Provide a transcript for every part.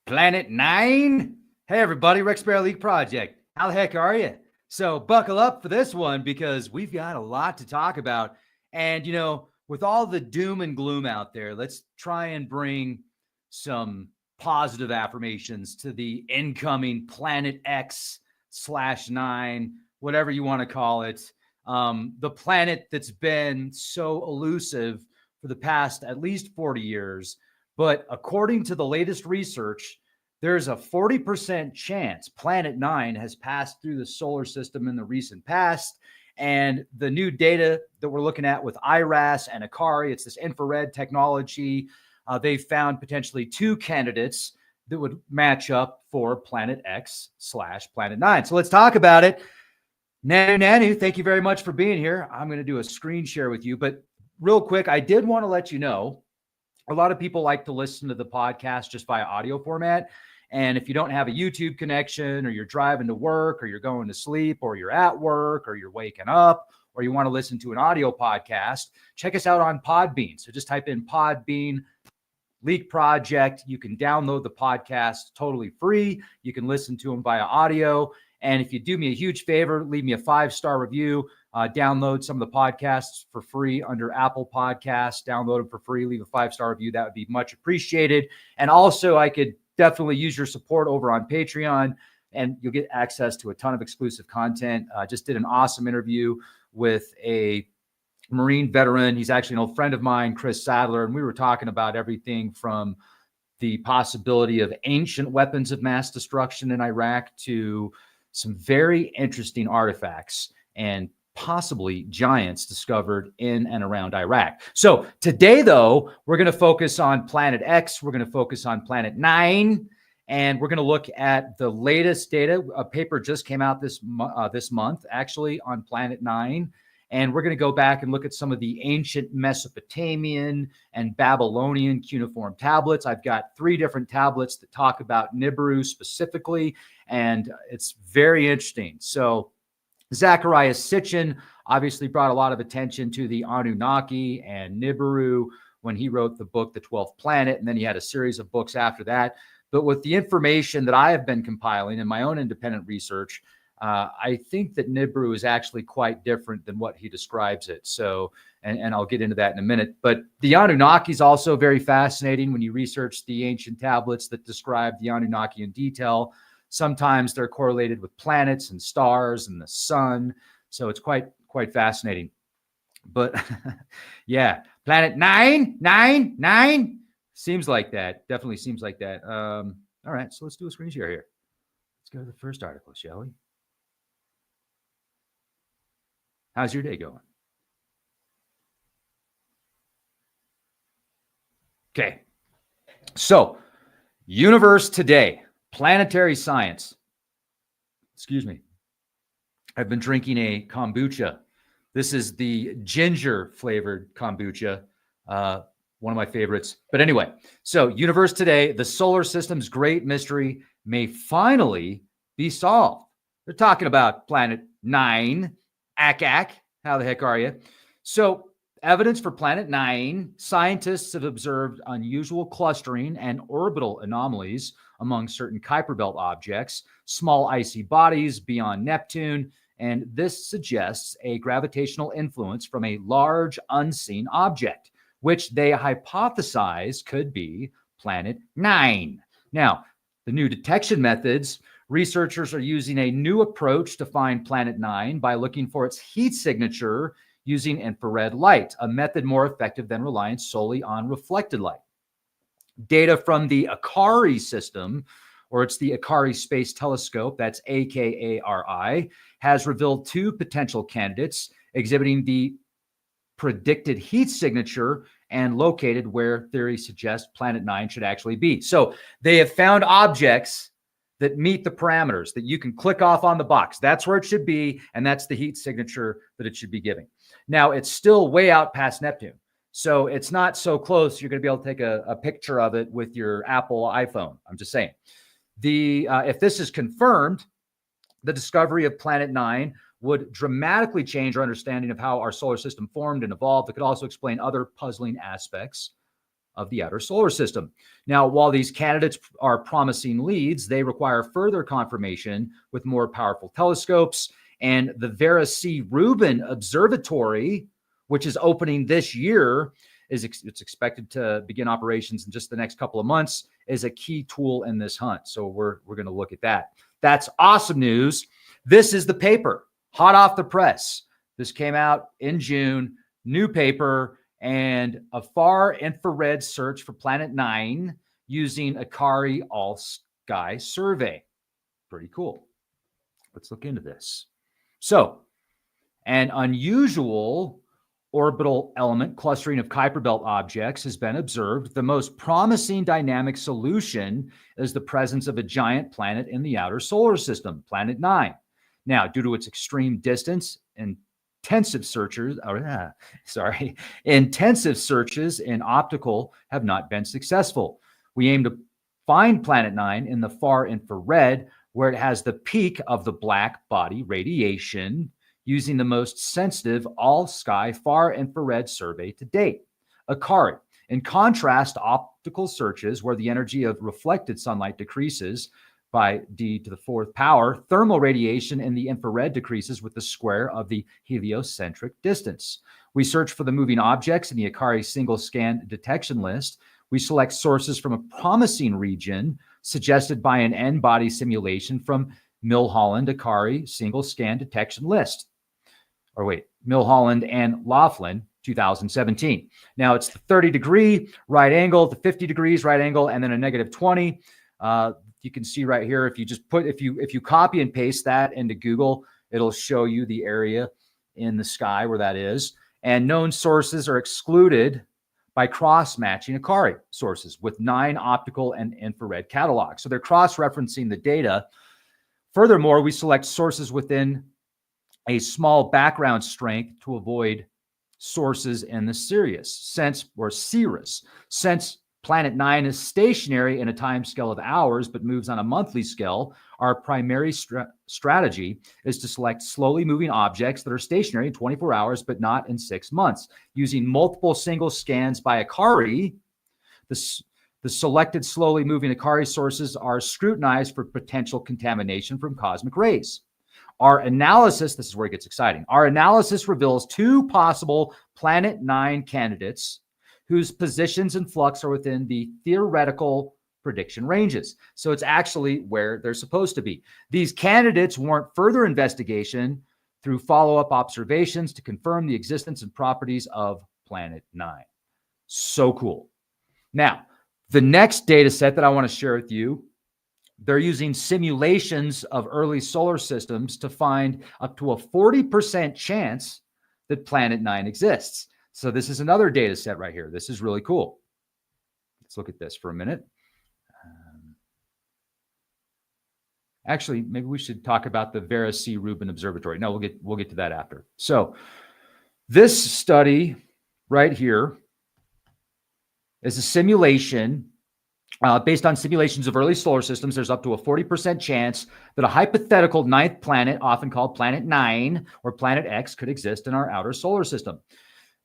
Planet 9? Hey everybody, Rex Bear League Project. How the heck are you? So buckle up for this one because we've got a lot to talk about. And, you know, with all the doom and gloom out there, let's try and bring some positive affirmations to the incoming Planet X/9, whatever you want to call it. The planet that's been so elusive for the past at least 40 years. But according to the latest research, there's a 40% chance Planet 9 has passed through the solar system in the recent past. And the new data that we're looking at with IRAS and AKARI, it's this infrared technology, they found potentially two candidates that would match up for Planet X/Planet 9. So let's talk about it. Nanu, thank you very much for being here. I'm going to do a screen share with you. But real quick, I did want to let you know, a lot of people like to listen to the podcast just via audio format. And if you don't have a YouTube connection, or you're driving to work, or you're going to sleep, or you're at work, or you're waking up, or you want to listen to an audio podcast, check us out on Podbean. So just type in Podbean Leak Project. You can download the podcast totally free. You can listen to them via audio. And if you do me a huge favor, leave me a 5-star review. Download some of the podcasts for free under Apple Podcasts. Download them for free. Leave a 5-star review. That would be much appreciated. And also, I could definitely use your support over on Patreon, and you'll get access to a ton of exclusive content. Just did an awesome interview with a Marine veteran. He's actually an old friend of mine, Chris Sadler, and we were talking about everything from the possibility of ancient weapons of mass destruction in Iraq to some very interesting artifacts and possibly giants discovered in and around Iraq. So today, though, we're going to focus on Planet X. We're going to focus on Planet 9, and we're going to look at the latest data. A paper just came out this month, actually, on Planet 9. And we're going to go back and look at some of the ancient Mesopotamian and Babylonian cuneiform tablets. I've got 3 different tablets that talk about Nibiru specifically, and it's very interesting. So Zacharias Sitchin obviously brought a lot of attention to the Anunnaki and Nibiru when he wrote the book, The 12th Planet, and then he had a series of books after that. But with the information that I have been compiling in my own independent research, I think that Nibiru is actually quite different than what he describes it. So, and I'll get into that in a minute. But the Anunnaki is also very fascinating when you research the ancient tablets that describe the Anunnaki in detail. Sometimes they're correlated with planets and stars and the sun. So it's quite fascinating. But yeah, Planet 9 seems like that. Definitely seems like that. All right, so let's do a screen share here. Let's go to the first article, shall we? How's your day going? Okay. So, Universe Today, planetary science. Excuse me. I've been drinking a kombucha. This is the ginger flavored kombucha, one of my favorites. But anyway, so Universe Today, the solar system's great mystery may finally be solved. They're talking about Planet 9. Akak, how the heck are you? So, evidence for Planet 9. Scientists have observed unusual clustering and orbital anomalies among certain Kuiper Belt objects, small icy bodies beyond Neptune, and this suggests a gravitational influence from a large unseen object, which they hypothesize could be Planet 9. Now, the new detection methods. Researchers are using a new approach to find Planet 9 by looking for its heat signature using infrared light, a method more effective than relying solely on reflected light. Data from the AKARI system, or it's the AKARI Space Telescope, that's AKARI, has revealed 2 potential candidates exhibiting the predicted heat signature and located where theory suggests Planet 9 should actually be. So they have found objects that meet the parameters that you can click off on the box. That's where it should be, and that's the heat signature that it should be giving. Now, it's still way out past Neptune, so it's not so close you're going to be able to take a picture of it with your Apple iPhone. I'm just saying. If this is confirmed, the discovery of Planet 9 would dramatically change our understanding of how our solar system formed and evolved. It could also explain other puzzling aspects of the outer solar system. Now, while these candidates are promising leads, they require further confirmation with more powerful telescopes. And the Vera C. Rubin Observatory, which is opening this year, it's expected to begin operations in just the next couple of months, is a key tool in this hunt. So we're going to look at that. That's awesome news. This is the paper, hot off the press. This came out in June, new paper, and a far infrared search for Planet 9 using AKARI All-Sky Survey. Pretty cool. Let's look into this. So, an unusual orbital element clustering of Kuiper Belt objects has been observed. The most promising dynamic solution is the presence of a giant planet in the outer solar system, Planet 9. Now, due to its extreme distance, intensive searches in optical have not been successful. We aim to find Planet 9 in the far infrared, where it has the peak of the black body radiation, using the most sensitive all-sky far infrared survey to date, AKARI. In contrast to optical searches, where the energy of reflected sunlight decreases by d to the fourth power, thermal radiation in the infrared decreases with the square of the heliocentric distance. We search for the moving objects in the AKARI single scan detection list. We select sources from a promising region suggested by an N-body simulation from Milholland AKARI single scan detection list. Milholland and Laughlin, 2017. Now it's the 30-degree right angle, the 50 degrees right angle, and then a negative 20. You can see right here, if you copy and paste that into Google, it'll show you the area in the sky where that is. And known sources are excluded by cross-matching AKARI sources with 9 optical and infrared catalogs. So they're cross-referencing the data. Furthermore, we select sources within a small background strength to avoid sources in the Sirius, since Planet 9 is stationary in a time scale of hours but moves on a monthly scale. Our primary strategy is to select slowly moving objects that are stationary in 24 hours but not in 6 months. Using multiple single scans by AKARI, the selected slowly moving AKARI sources are scrutinized for potential contamination from cosmic rays. Our analysis, this is where it gets exciting. Our analysis reveals 2 possible Planet 9 candidates whose positions and flux are within the theoretical prediction ranges. So it's actually where they're supposed to be. These candidates warrant further investigation through follow-up observations to confirm the existence and properties of Planet 9. So cool. Now, the next data set that I want to share with you, they're using simulations of early solar systems to find up to a 40% chance that Planet 9 exists. So this is another data set right here. This is really cool. Let's look at this for a minute. Actually, maybe we should talk about the Vera C. Rubin Observatory. No, we'll get to that after. So this study right here is a simulation. Based on simulations of early solar systems, there's up to a 40% chance that a hypothetical 9th planet, often called Planet 9 or Planet X, could exist in our outer solar system.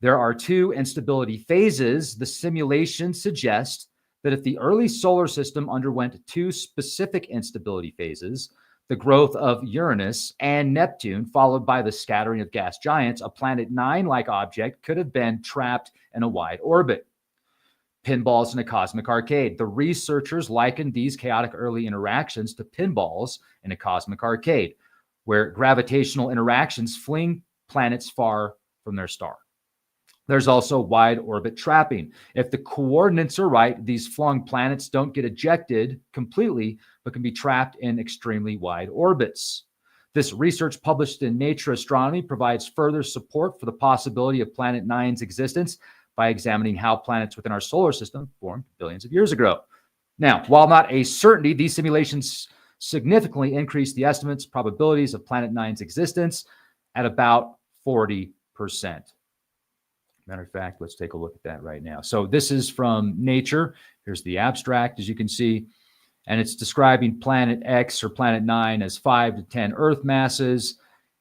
There are 2 instability phases. The simulation suggests that if the early solar system underwent 2 specific instability phases, the growth of Uranus and Neptune, followed by the scattering of gas giants, a Planet 9-like object could have been trapped in a wide orbit. Pinballs in a cosmic arcade. The researchers likened these chaotic early interactions to pinballs in a cosmic arcade, where gravitational interactions fling planets far from their star. There's also wide orbit trapping. If the coordinates are right, these flung planets don't get ejected completely, but can be trapped in extremely wide orbits. This research published in Nature Astronomy provides further support for the possibility of Planet 9's existence by examining how planets within our solar system formed billions of years ago. Now, while not a certainty, these simulations significantly increase the estimates probabilities of Planet 9's existence at about 40%. Matter of fact, let's take a look at that right now. So this is from Nature. Here's the abstract, as you can see, and it's describing Planet X or Planet 9 as 5 to 10 Earth masses,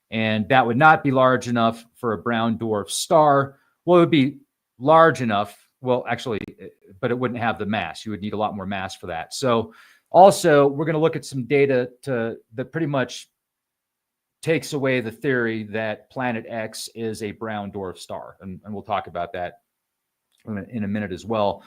and that would not be large enough for a brown dwarf star. Well, it would be large enough, well, actually, but it wouldn't have the mass. You would need a lot more mass for that. So also, we're going to look at some data that pretty much takes away the theory that Planet X is a brown dwarf star. And we'll talk about that in a minute as well.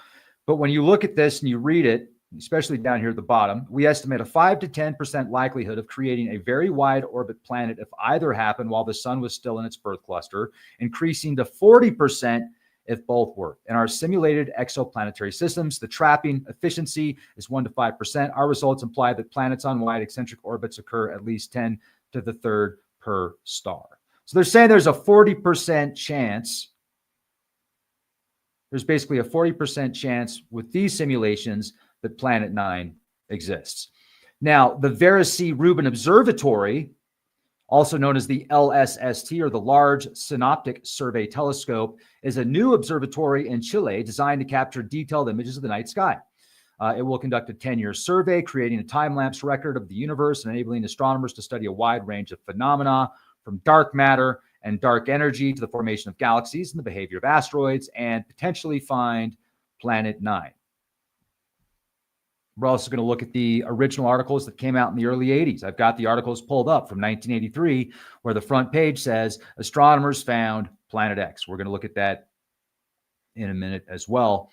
But when you look at this and you read it, especially down here at the bottom, we estimate a 5 to 10% likelihood of creating a very wide orbit planet if either happened while the sun was still in its birth cluster, increasing to 40% if both work. In our simulated exoplanetary systems, the trapping efficiency is 1 to 5%. Our results imply that planets on wide eccentric orbits occur at least 10 to the third per star. So they're saying there's a 40% chance. There's basically a 40% chance with these simulations that Planet 9 exists. Now, the Vera C. Rubin Observatory, also known as the LSST, or the Large Synoptic Survey Telescope, is a new observatory in Chile designed to capture detailed images of the night sky. It will conduct a 10-year survey, creating a time-lapse record of the universe and enabling astronomers to study a wide range of phenomena, from dark matter and dark energy to the formation of galaxies and the behavior of asteroids, and potentially find Planet 9. We're also going to look at the original articles that came out in the early 80s. I've got the articles pulled up from 1983, where the front page says, astronomers found Planet X. We're going to look at that in a minute as well.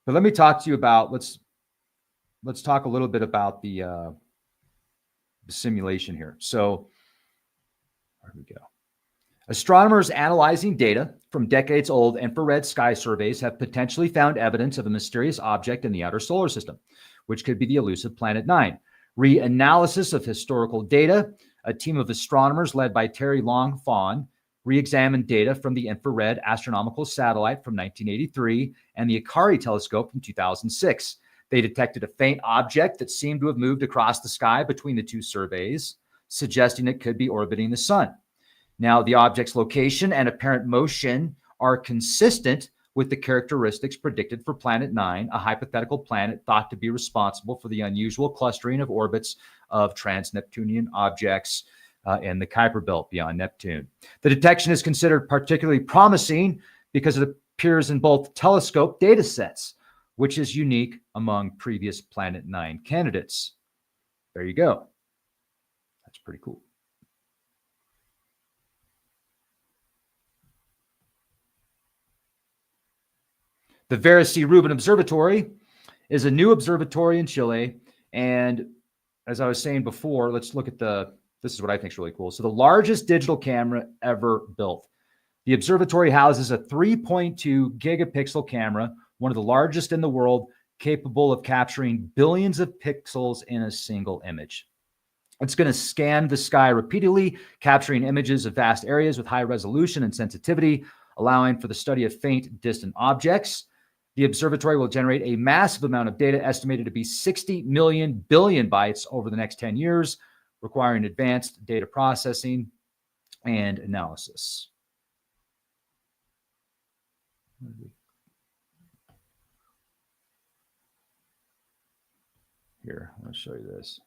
But let me talk to you about, let's talk a little bit about the simulation here. So there we go. Astronomers analyzing data from decades-old infrared sky surveys have potentially found evidence of a mysterious object in the outer solar system, which could be the elusive Planet 9. Reanalysis of historical data, a team of astronomers led by Terry Long Fawn re-examined data from the infrared astronomical satellite from 1983 and the AKARI telescope from 2006. They detected a faint object that seemed to have moved across the sky between the two surveys, suggesting it could be orbiting the sun. Now, the object's location and apparent motion are consistent with the characteristics predicted for Planet 9, a hypothetical planet thought to be responsible for the unusual clustering of orbits of trans-Neptunian objects in the Kuiper Belt beyond Neptune. The detection is considered particularly promising because it appears in both telescope data sets, which is unique among previous Planet 9 candidates. There you go. That's pretty cool. The Vera C. Rubin Observatory is a new observatory in Chile. And as I was saying before, let's look at this is what I think is really cool. So the largest digital camera ever built. The observatory houses a 3.2 gigapixel camera, one of the largest in the world, capable of capturing billions of pixels in a single image. It's going to scan the sky repeatedly, capturing images of vast areas with high resolution and sensitivity, allowing for the study of faint, distant objects. The observatory will generate a massive amount of data, estimated to be 60 million billion bytes over the next 10 years, requiring advanced data processing and analysis. Here, I'll show you this.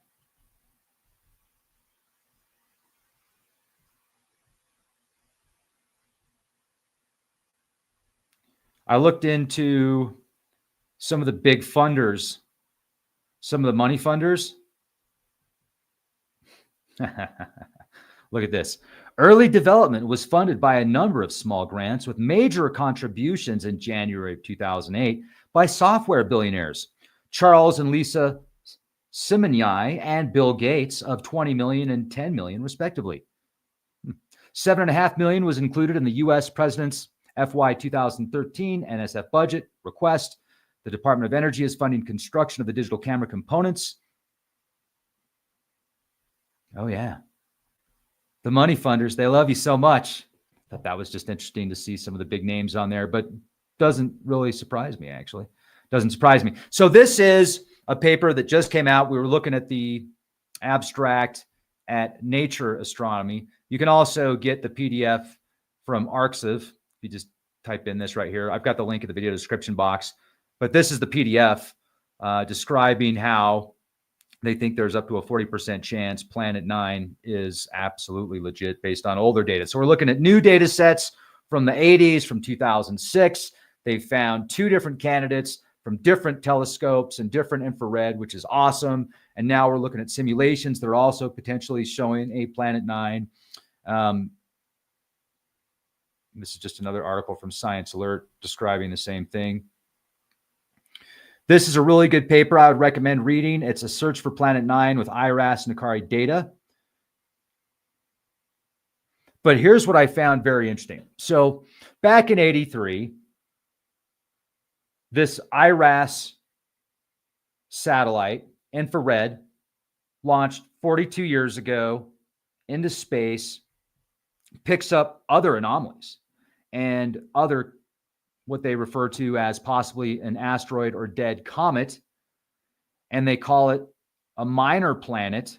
I looked into some of the big funders, some of the money funders. Look at this. Early development was funded by a number of small grants, with major contributions in January of 2008 by software billionaires Charles and Lisa Simonyi and Bill Gates of 20 million and 10 million, respectively. $7.5 million was included in the U.S. President's FY 2013 NSF budget request. The Department of Energy is funding construction of the digital camera components. Oh, yeah. The money funders, they love you so much. I thought that was just interesting to see some of the big names on there, but doesn't really surprise me, actually. Doesn't surprise me. So this is a paper that just came out. We were looking at the abstract at Nature Astronomy. You can also get the PDF from ArXiv. You just type in this right here. I've got the link in the video description box, but this is the PDF describing how they think there's up to a 40% chance Planet 9 is absolutely legit based on older data. So we're looking at new data sets from the 80s, from 2006. They found 2 different candidates from different telescopes and different infrared, which is awesome. And now we're looking at simulations that are also potentially showing a Planet 9. This is just another article from Science Alert describing the same thing. This is a really good paper I would recommend reading. It's a search for Planet 9 with IRAS and AKARI data. But here's what I found very interesting. So back in 83, this IRAS satellite, infrared, launched 42 years ago into space, picks up other anomalies and other what they refer to as possibly an asteroid or dead comet, and they call it a minor planet.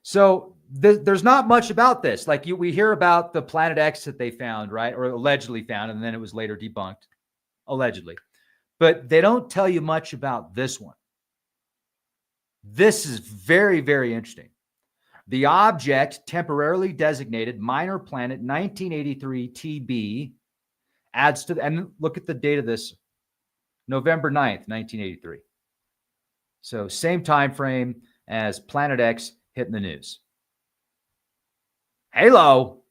So there's not much about this. Like we hear about the Planet X that they found, right? Or allegedly found, and then it was later debunked, allegedly. But they don't tell you much about this one. This is very, very interesting. The object temporarily designated minor planet 1983 TB adds to, and look at the date of this, November 9th, 1983. So same time frame as Planet X hitting the news. Halo.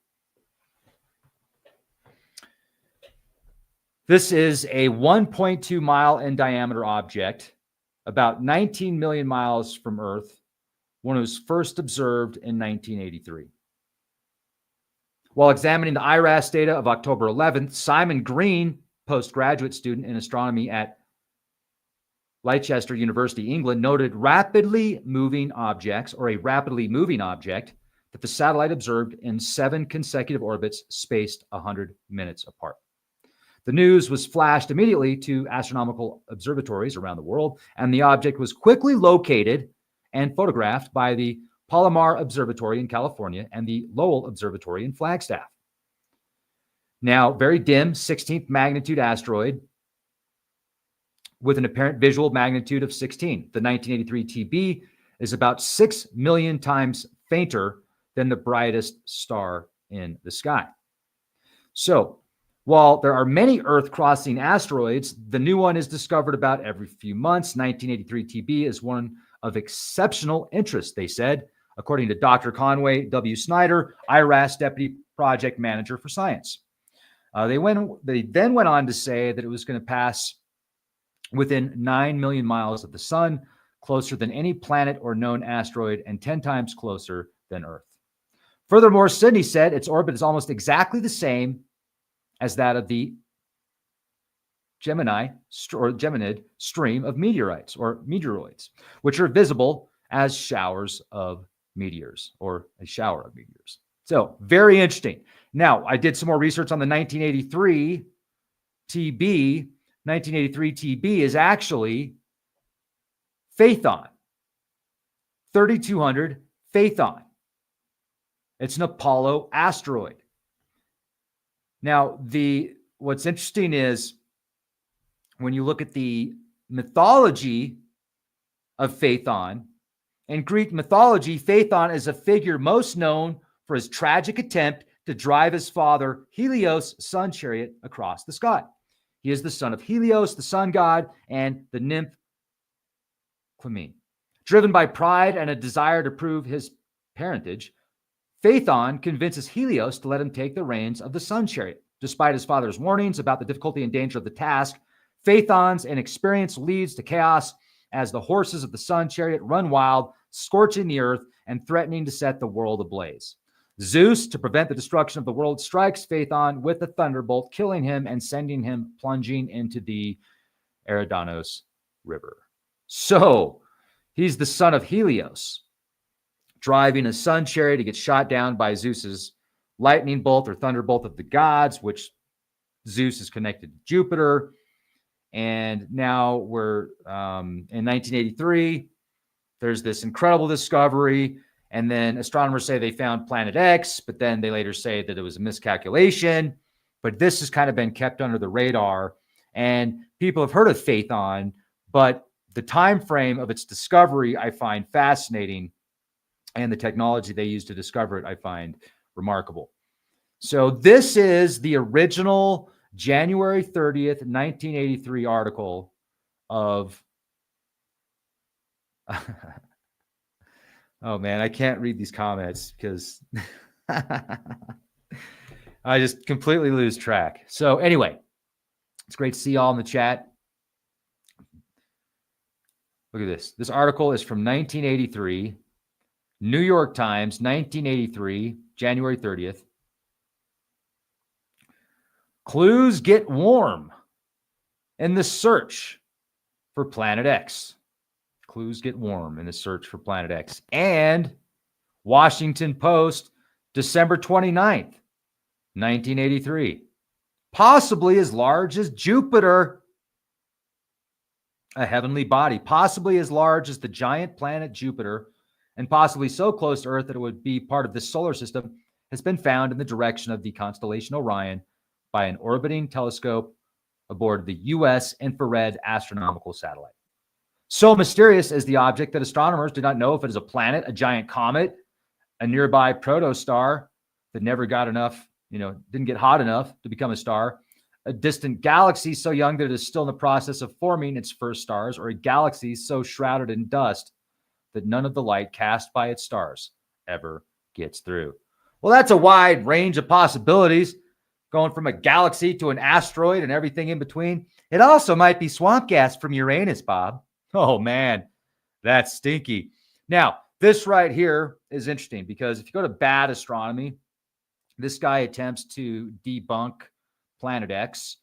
This is a 1.2 mile in diameter object, about 19 million miles from Earth, when it was first observed in 1983. While examining the IRAS data of October 11th, Simon Green, postgraduate student in astronomy at Leicester University, England, noted a rapidly moving object that the satellite observed in 7 consecutive orbits spaced 100 minutes apart. The news was flashed immediately to astronomical observatories around the world, and the object was quickly located and photographed by the Palomar Observatory in California and the Lowell Observatory in Flagstaff. Now, very dim, 16th magnitude asteroid with an apparent visual magnitude of 16. The 1983 TB is about 6 million times fainter than the brightest star in the sky. So, while there are many Earth-crossing asteroids, the new one is discovered about every few months. 1983 TB is one of exceptional interest, they said, according to Dr. Conway W. Snyder, IRAS Deputy Project Manager for Science. They then went on to say that it was going to pass within 9 million miles of the sun, closer than any planet or known asteroid, and 10 times closer than Earth. Furthermore, Sydney said its orbit is almost exactly the same as that of the Geminid stream of meteorites or meteoroids, which are visible as showers of meteors or a shower of meteors. So very interesting. Now, I did some more research on the 1983 TB. 1983 TB is actually Phaethon, 3200 Phaethon. It's an Apollo asteroid. Now, what's interesting is when you look at the mythology of Phaethon, in Greek mythology, Phaethon is a figure most known for his tragic attempt to drive his father Helios' sun chariot across the sky. He is the son of Helios, the sun god, and the nymph Clymene. Driven by pride and a desire to prove his parentage, Phaethon convinces Helios to let him take the reins of the sun chariot. Despite his father's warnings about the difficulty and danger of the task, Phaethon's inexperience leads to chaos as the horses of the sun chariot run wild, scorching the earth and threatening to set the world ablaze. Zeus, to prevent the destruction of the world, strikes Phaethon with a thunderbolt, killing him and sending him plunging into the Eridanos River. So, he's the son of Helios, driving a sun chariot to get shot down by Zeus's lightning bolt or thunderbolt of the gods, which Zeus is connected to Jupiter. And now we're in 1983. There's this incredible discovery. And then astronomers say they found Planet X, but then they later say that it was a miscalculation. But this has kind of been kept under the radar. And people have heard of Phaethon, but the time frame of its discovery I find fascinating. And the technology they used to discover it I find remarkable. So this is the original January 30th, 1983 article of oh man, I can't read these comments because I just completely lose track. So anyway, it's great to see y'all in the chat. Look at this. This article is from 1983, New York Times, 1983, January 30th. Clues get warm in the search for Planet X. Clues get warm in the search for Planet X. And Washington Post, December 29th, 1983. Possibly as large as Jupiter. A heavenly body, possibly as large as the giant planet Jupiter, and possibly so close to Earth that it would be part of this solar system, has been found in the direction of the constellation Orion by an orbiting telescope aboard the U.S. infrared astronomical satellite. So mysterious is the object that astronomers do not know if it is a planet, a giant comet, a nearby protostar that never got enough, didn't get hot enough to become a star, a distant galaxy so young that it is still in the process of forming its first stars, or a galaxy so shrouded in dust that none of the light cast by its stars ever gets through. Well, that's a wide range of possibilities, going from a galaxy to an asteroid and everything in between. It also might be swamp gas from Uranus, Bob. Oh, man, that's stinky. Now, this right here is interesting because if you go to Bad Astronomy, this guy attempts to debunk Planet X.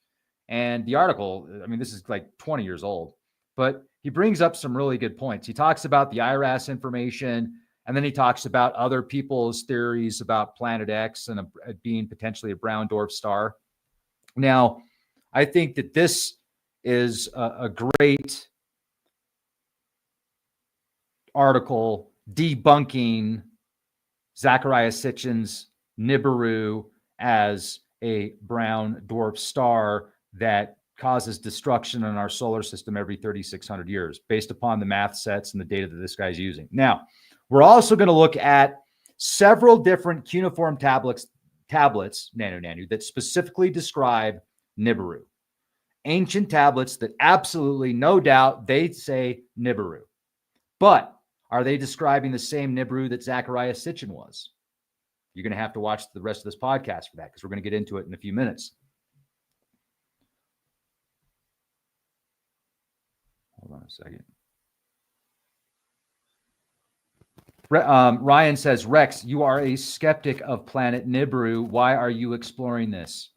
And the article, this is like 20 years old, but he brings up some really good points. He talks about the IRAS information, and then he talks about other people's theories about Planet X and being potentially a brown dwarf star. Now, I think that this is a great article debunking Zecharia Sitchin's Nibiru as a brown dwarf star that causes destruction in our solar system every 3,600 years, based upon the math sets and the data that this guy's using. Now, we're also going to look at several different cuneiform tablets, nanu, that specifically describe Nibiru. Ancient tablets that absolutely, no doubt, they say Nibiru. But are they describing the same Nibiru that Zecharia Sitchin was? You're going to have to watch the rest of this podcast for that, because we're going to get into it in a few minutes. Hold on a second. Ryan says, Rex, you are a skeptic of planet Nibiru. Why are you exploring this?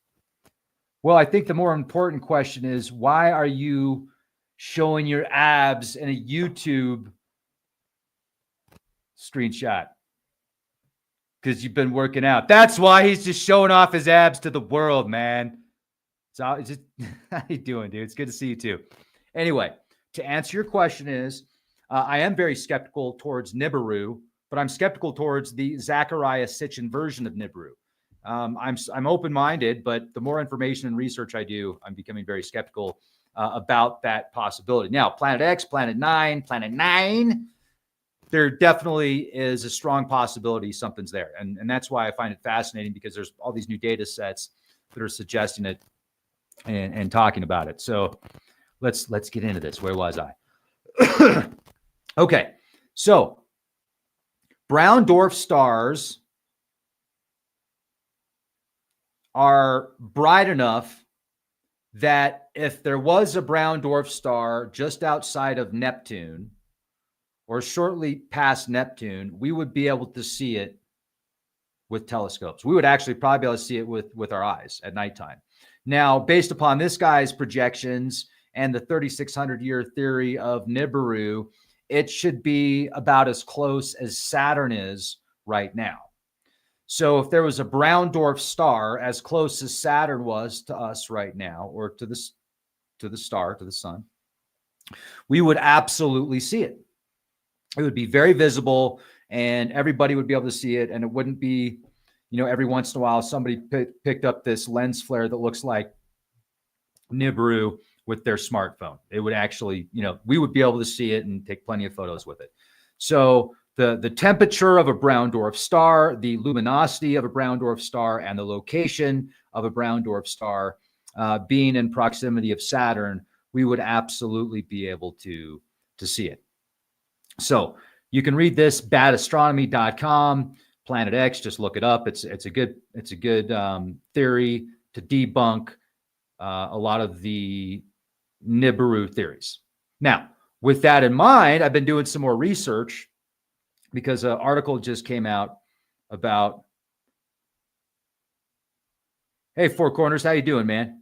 Well, I think the more important question is, why are you showing your abs in a YouTube screenshot? Because you've been working out. That's why he's just showing off his abs to the world, man. So it's just, how you doing, dude? It's good to see you too. Anyway, to answer your question is, I am very skeptical towards Nibiru, but I'm skeptical towards the Zecharia Sitchin version of Nibiru. I'm open-minded, but the more information and research I do, I'm becoming very skeptical about that possibility. Now, Planet X, Planet 9, there definitely is a strong possibility something's there. And that's why I find it fascinating, because there's all these new data sets that are suggesting it and talking about it. So let's get into this. Where was I? Okay. So brown dwarf stars are bright enough that if there was a brown dwarf star just outside of Neptune, or shortly past Neptune, we would be able to see it with telescopes. We would actually probably be able to see it with our eyes at nighttime. Now, based upon this guy's projections and the 3,600-year theory of Nibiru, it should be about as close as Saturn is right now. So if there was a brown dwarf star as close as Saturn was to us right now, or to the sun, we would absolutely see it. It would be very visible, and everybody would be able to see it. And it wouldn't be, every once in a while somebody picked up this lens flare that looks like Nibiru with their smartphone. It would actually, we would be able to see it and take plenty of photos with it. So the temperature of a brown dwarf star, the luminosity of a brown dwarf star, and the location of a brown dwarf star being in proximity of Saturn, we would absolutely be able to see it. So you can read this, badastronomy.com, Planet X, just look it up. It's a good theory to debunk a lot of the Nibiru theories. Now, with that in mind, I've been doing some more research because an article just came out about, hey, Four Corners, how you doing, man?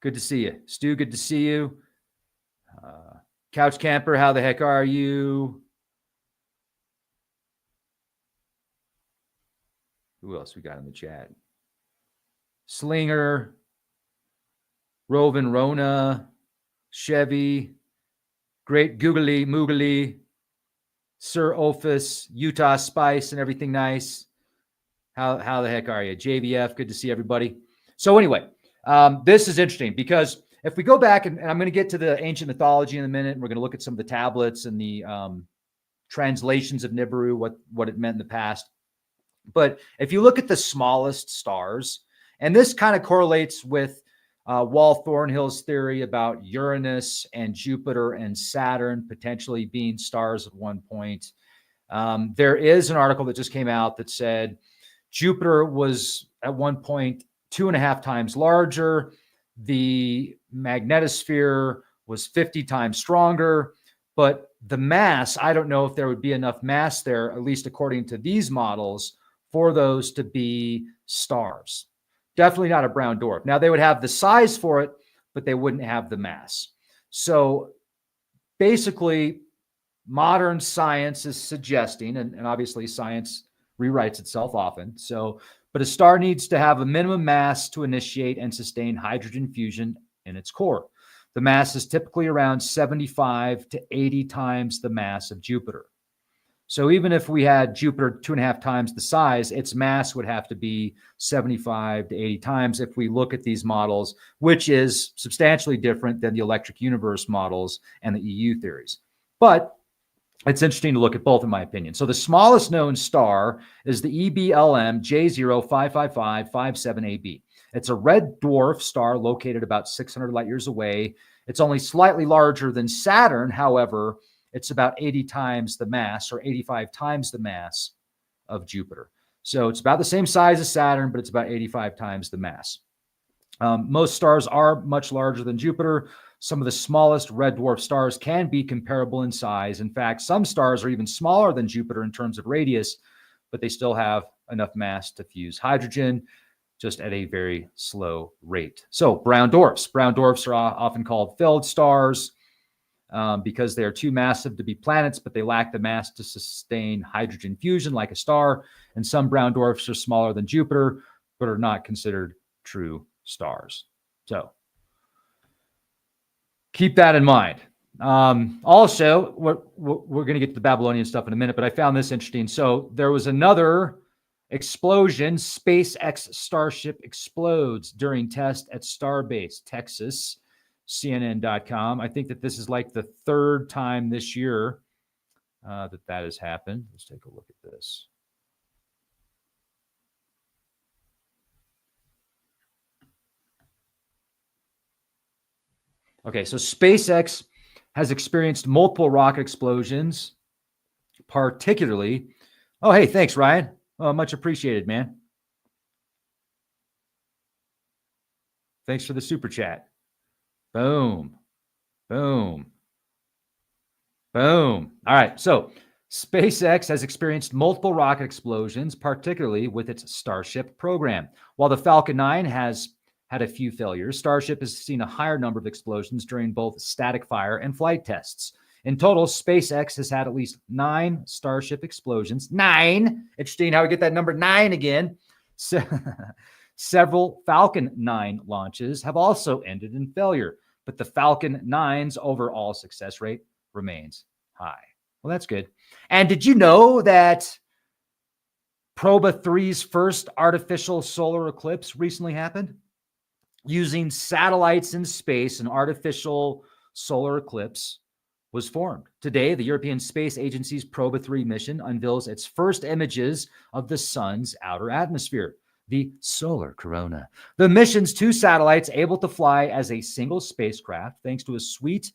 Good to see you. Stu, good to see you. Couch Camper, how the heck are you? Who else we got in the chat? Slinger, Rovin Rona, Chevy, Great Googly Moogly, Sir Ophis, Utah Spice, and everything nice. How the heck are you? JVF, good to see everybody. So anyway, this is interesting because if we go back, and I'm going to get to the ancient mythology in a minute, and we're going to look at some of the tablets and the translations of Nibiru, what it meant in the past. But if you look at the smallest stars, and this kind of correlates with Wall Thornhill's theory about Uranus and Jupiter and Saturn potentially being stars at one point. There is an article that just came out that said Jupiter was at one point 2.5 times larger. The magnetosphere was 50 times stronger, but the mass, I don't know if there would be enough mass there, at least according to these models, for those to be stars. Definitely not a brown dwarf. Now, they would have the size for it, but they wouldn't have the mass. So basically, modern science is suggesting, and obviously science rewrites itself often, but a star needs to have a minimum mass to initiate and sustain hydrogen fusion in its core. The mass is typically around 75 to 80 times the mass of Jupiter. So even if we had Jupiter 2.5 times the size, its mass would have to be 75 to 80 times if we look at these models, which is substantially different than the electric universe models and the EU theories. But it's interesting to look at both, in my opinion. So the smallest known star is the EBLM J055557AB. It's a red dwarf star located about 600 light years away. It's only slightly larger than Saturn. However, it's about 80 times the mass, or 85 times the mass of Jupiter. So it's about the same size as Saturn, but it's about 85 times the mass. Most stars are much larger than Jupiter. Some of the smallest red dwarf stars can be comparable in size. In fact, some stars are even smaller than Jupiter in terms of radius, but they still have enough mass to fuse hydrogen, just at a very slow rate. So brown dwarfs. Brown dwarfs are often called failed stars because they are too massive to be planets, but they lack the mass to sustain hydrogen fusion like a star. And some brown dwarfs are smaller than Jupiter, but are not considered true stars. So keep that in mind. Also, we're going to get to the Babylonian stuff in a minute, but I found this interesting. So there was another explosion. SpaceX Starship explodes during test at Starbase, Texas. CNN.com. I think that this is like the third time this year that has happened. Let's take a look at this. Okay, so SpaceX has experienced multiple rocket explosions, particularly. Oh, hey, thanks, Ryan. Oh, much appreciated, man. Thanks for the super chat. Boom, boom, boom. All right, so SpaceX has experienced multiple rocket explosions, particularly with its Starship program. While the Falcon 9 has had a few failures, Starship has seen a higher number of explosions during both static fire and flight tests. In total, SpaceX has had at least 9 Starship explosions. 9! Interesting how we get that number 9 again. So, several Falcon 9 launches have also ended in failure, but the Falcon 9's overall success rate remains high. Well, that's good. And did you know that Proba-3's first artificial solar eclipse recently happened? Using satellites in space, an artificial solar eclipse was formed. Today, the European Space Agency's Proba-3 mission unveils its first images of the sun's outer atmosphere, the solar corona. The mission's 2 satellites, able to fly as a single spacecraft thanks to a suite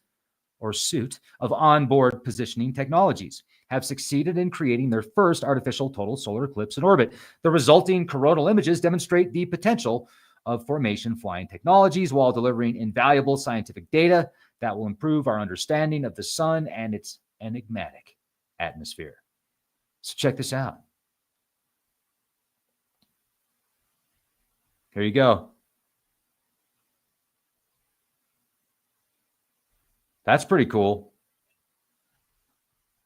of onboard positioning technologies, have succeeded in creating their first artificial total solar eclipse in orbit. The resulting coronal images demonstrate the potential of formation flying technologies while delivering invaluable scientific data that will improve our understanding of the sun and its enigmatic atmosphere. So check this out. Here you go. That's pretty cool.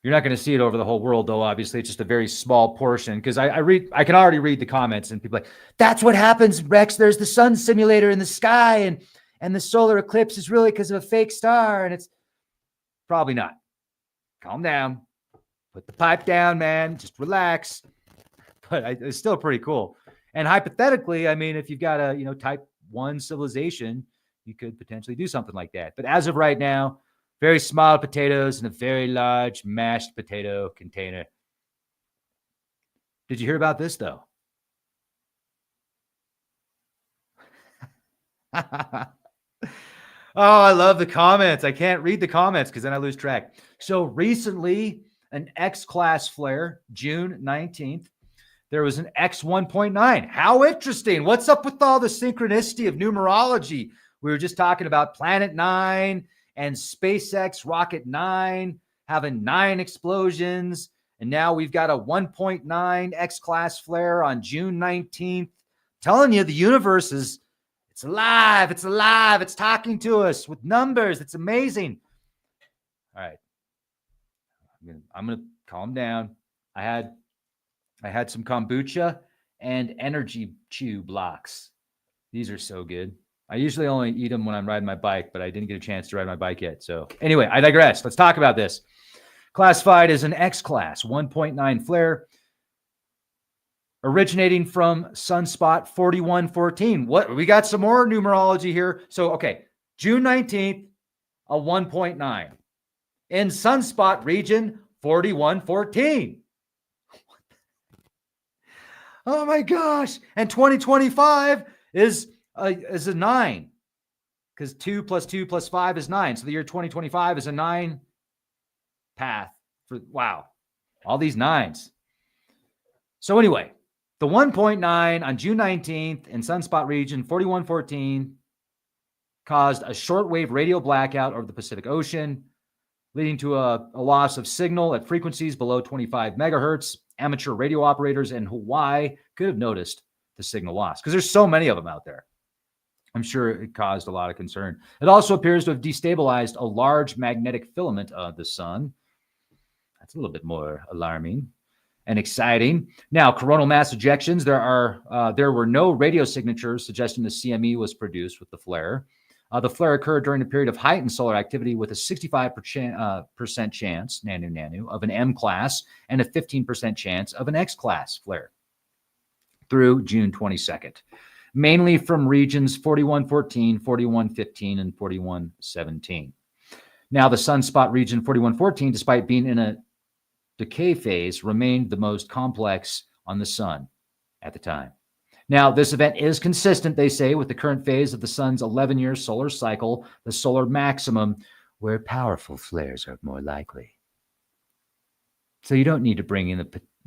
You're not going to see it over the whole world, though. Obviously, it's just a very small portion. Because I can already read the comments, and people are like, "That's what happens, Rex. There's the sun simulator in the sky, and the solar eclipse is really because of a fake star." And it's probably not. Calm down. Put the pipe down, man. Just relax. But it's still pretty cool. And hypothetically, I mean, if you've got a type 1 civilization, you could potentially do something like that. But as of right now, very small potatoes in a very large mashed potato container. Did you hear about this, though? Oh, I love the comments. I can't read the comments because then I lose track. So recently, an X-class flare, June 19th, there was an X 1.9. How interesting. What's up with all the synchronicity of numerology? We were just talking about Planet 9 and SpaceX Rocket 9 having 9 explosions. And now we've got a 1.9 X-class flare on June 19th. Telling you, the universe it's alive. It's alive. It's talking to us with numbers. It's amazing. All right. I'm going to calm down. I had some kombucha and energy chew blocks. These are so good. I usually only eat them when I'm riding my bike, but I didn't get a chance to ride my bike yet. So anyway, I digress. Let's talk about this. Classified as an X-class 1.9 flare, originating from sunspot 4114. What? We got some more numerology here. So, okay, June 19th, a 1.9. In sunspot region 4114. Oh my gosh. And 2025 is a 9, because 2 plus 2 plus 5 is 9. So the year 2025 is a 9 path for, wow, all these 9s. So anyway, the 1.9 on June 19th in sunspot region 4114 caused a shortwave radio blackout over the Pacific Ocean, leading to a loss of signal at frequencies below 25 megahertz. Amateur radio operators in Hawaii could have noticed the signal loss because there's so many of them out there. I'm sure it caused a lot of concern. It also appears to have destabilized a large magnetic filament of the sun. That's a little bit more alarming and exciting. Now, coronal mass ejections. There were no radio signatures suggesting the CME was produced with the flare. The flare occurred during a period of heightened solar activity with a 65% chance, nanu, of an M class and a 15% chance of an X class flare through June 22nd, mainly from regions 4114, 4115, and 4117. Now, the sunspot region 4114, despite being in a decay phase, remained the most complex on the sun at the time. Now, this event is consistent, they say, with the current phase of the sun's 11-year solar cycle, the solar maximum, where powerful flares are more likely. So you don't need to bring in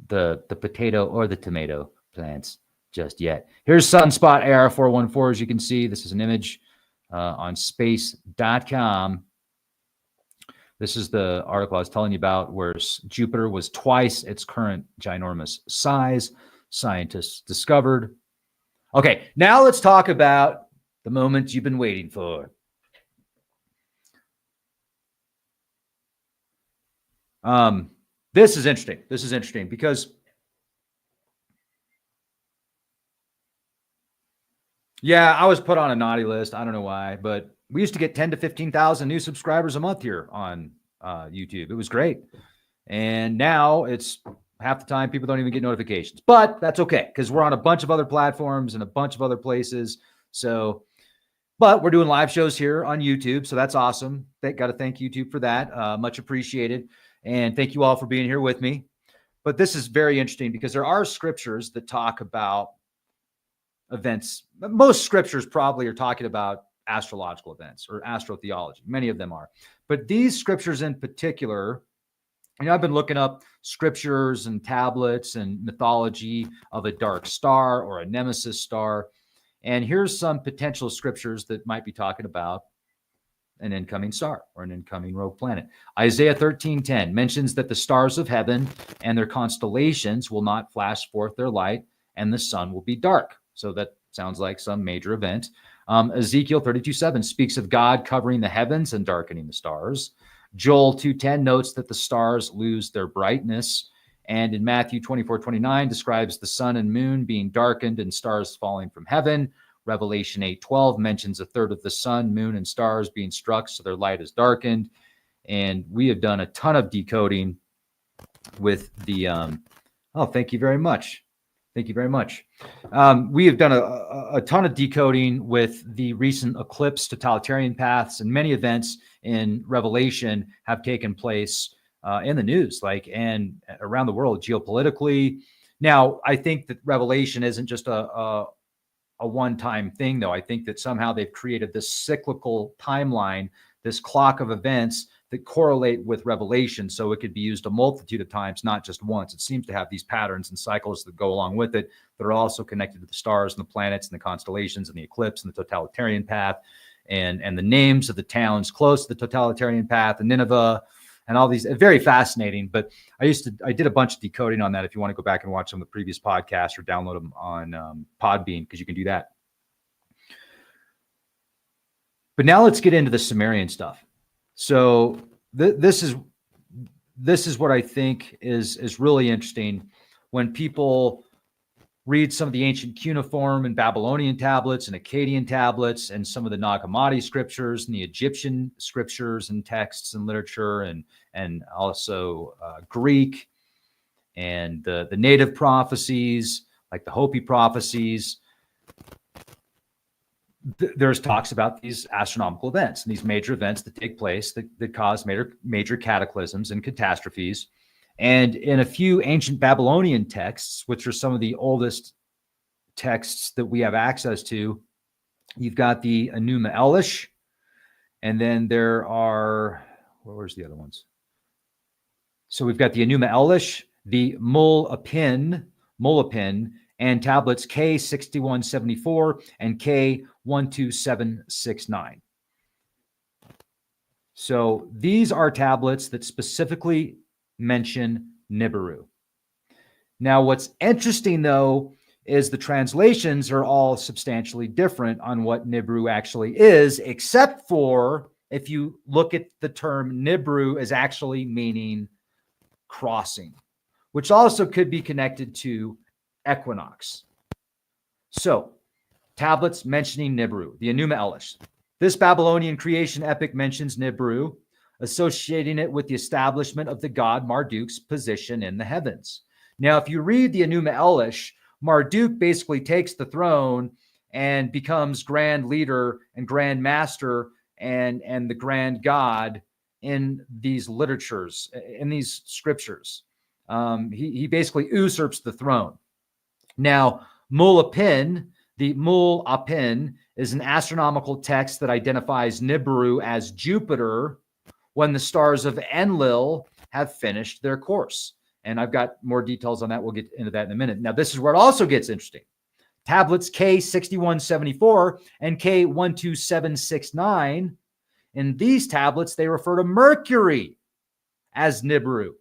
the potato or the tomato plants just yet. Here's sunspot AR414. As you can see, this is an image on space.com. This is the article I was telling you about, where Jupiter was twice its current ginormous size. Scientists discovered. Okay, now let's talk about the moment you've been waiting for. This is interesting. This is interesting because, yeah, I was put on a naughty list. I don't know why, but we used to get 10 to 15,000 new subscribers a month here on YouTube. It was great. And now it's half the time people don't even get notifications, but that's okay because we're on a bunch of other platforms and a bunch of other places. So But we're doing live shows here on YouTube, so that's awesome. Got to thank YouTube for that. Much appreciated. And thank you all for being here with me. But this is very interesting because there are scriptures that talk about events. Most scriptures probably are talking about astrological events or astrotheology. Many of them are. But these scriptures in particular, I've been looking up scriptures and tablets and mythology of a dark star or a nemesis star. And here's some potential scriptures that might be talking about an incoming star or an incoming rogue planet. Isaiah 13:10 mentions that the stars of heaven and their constellations will not flash forth their light, and the sun will be dark. So that sounds like some major event. Ezekiel 32:7 speaks of God covering the heavens and darkening the stars. Joel 2:10 notes that the stars lose their brightness. And in Matthew 24:29 describes the sun and moon being darkened and stars falling from heaven. Revelation 8:12 mentions a third of the sun, moon, and stars being struck, so their light is darkened. And we have done a ton of decoding with the, thank you very much. Thank you very much. We have done a ton of decoding with the recent eclipse totalitarian paths, and many events in Revelation have taken place in the news, and around the world geopolitically. Now, I think that Revelation isn't just a one-time thing, though. I think that somehow they've created this cyclical timeline, this clock of events that correlate with Revelation, so it could be used a multitude of times, not just once. It seems to have these patterns and cycles that go along with it that are also connected to the stars and the planets and the constellations and the eclipse and the totalitarian path and the names of the towns close to the totalitarian path and Nineveh and all these. Very fascinating. But I did a bunch of decoding on that. If you want to go back and watch some of the previous podcasts or download them on Podbean, because you can do that. But now let's get into the Sumerian stuff. So this is what I think is really interesting when people read some of the ancient cuneiform and Babylonian tablets and Akkadian tablets and some of the Nag Hammadi scriptures and the Egyptian scriptures and texts and literature and also Greek and the native prophecies like the Hopi prophecies. There's talks about these astronomical events and these major events that take place that cause major cataclysms and catastrophes. And in a few ancient Babylonian texts, which are some of the oldest texts that we have access to, you've got the Enuma Elish, and then there are, where's the other ones? So we've got the Enuma Elish, the Mulapin, and tablets K6174 and K12769. So these are tablets that specifically mention Nibiru. Now, what's interesting, though, is the translations are all substantially different on what Nibiru actually is, except for if you look at the term Nibiru as actually meaning crossing, which also could be connected to equinox. So, tablets mentioning Nibiru, the Enuma Elish. This Babylonian creation epic mentions Nibiru, associating it with the establishment of the god Marduk's position in the heavens. Now, if you read the Enuma Elish, Marduk basically takes the throne and becomes grand leader and grand master and the grand god in these literatures, in these scriptures. He basically usurps the throne. Now, Mulapin, the Mulapin, is an astronomical text that identifies Nibiru as Jupiter when the stars of Enlil have finished their course. And I've got more details on that. We'll get into that in a minute. Now, this is where it also gets interesting. Tablets K6174 and K12769, in these tablets, they refer to Mercury as Nibiru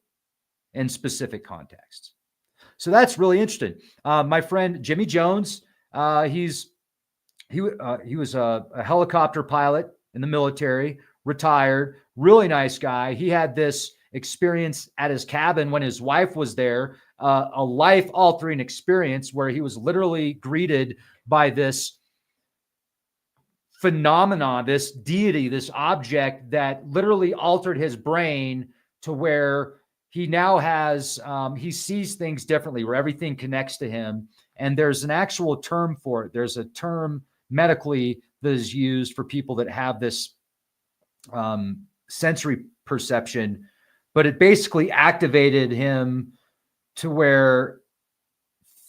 in specific contexts. So that's really interesting. My friend Jimmy Jones, he was a helicopter pilot in the military, retired, really nice guy. He had this experience at his cabin when his wife was there, a life-altering experience where he was literally greeted by this phenomenon, this deity, this object that literally altered his brain to where he now has, he sees things differently, where everything connects to him. And there's an actual term for it. There's a term medically that is used for people that have this sensory perception, but it basically activated him to where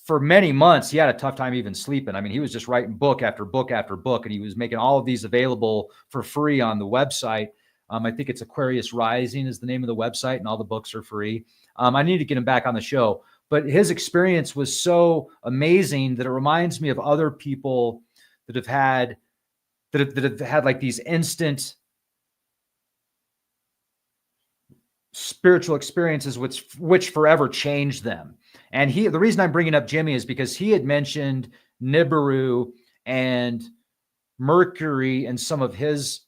for many months he had a tough time even sleeping. I mean, he was just writing book after book after book, and he was making all of these available for free on the website. I think it's Aquarius Rising is the name of the website, and all the books are free. I need to get him back on the show, but his experience was so amazing that it reminds me of other people that have had like these instant spiritual experiences which forever changed them. And the reason I'm bringing up Jimmy is because he had mentioned Nibiru and Mercury in some of his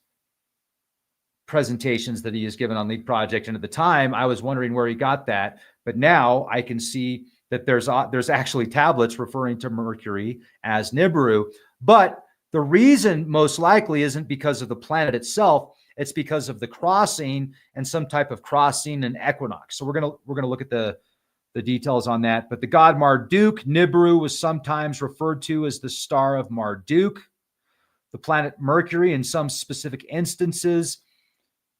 presentations that he has given on Leap Project. And at the time, I was wondering where he got that. But now I can see that there's actually tablets referring to Mercury as Nibiru. But the reason most likely isn't because of the planet itself. It's because of the crossing and some type of crossing and equinox. So we're gonna look at the details on that. But the god Marduk, Nibiru, was sometimes referred to as the star of Marduk. The planet Mercury, in some specific instances,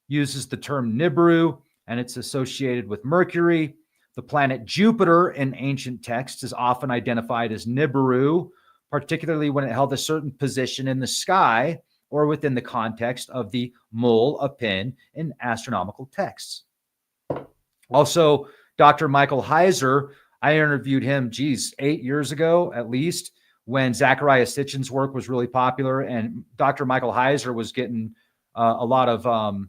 uses the term Nibiru, and it's associated with Mercury. The planet Jupiter in ancient texts is often identified as Nibiru, particularly when it held a certain position in the sky or within the context of the mole a pin in astronomical texts. Also, Dr. Michael Heiser, I interviewed him, 8 years ago at least, when Zecharia Sitchin's work was really popular, and Dr. Michael Heiser was getting a lot of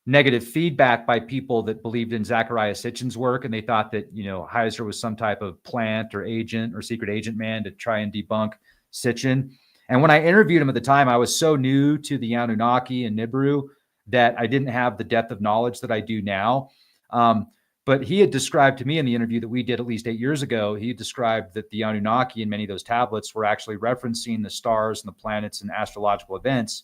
negative feedback by people that believed in Zecharia Sitchin's work, and they thought that, Heiser was some type of plant or agent or secret agent man to try and debunk Sitchin. And when I interviewed him at the time, I was so new to the Anunnaki and Nibiru that I didn't have the depth of knowledge that I do now. But he had described to me in the interview that we did at least 8 years ago, he described that the Anunnaki and many of those tablets were actually referencing the stars and the planets and astrological events.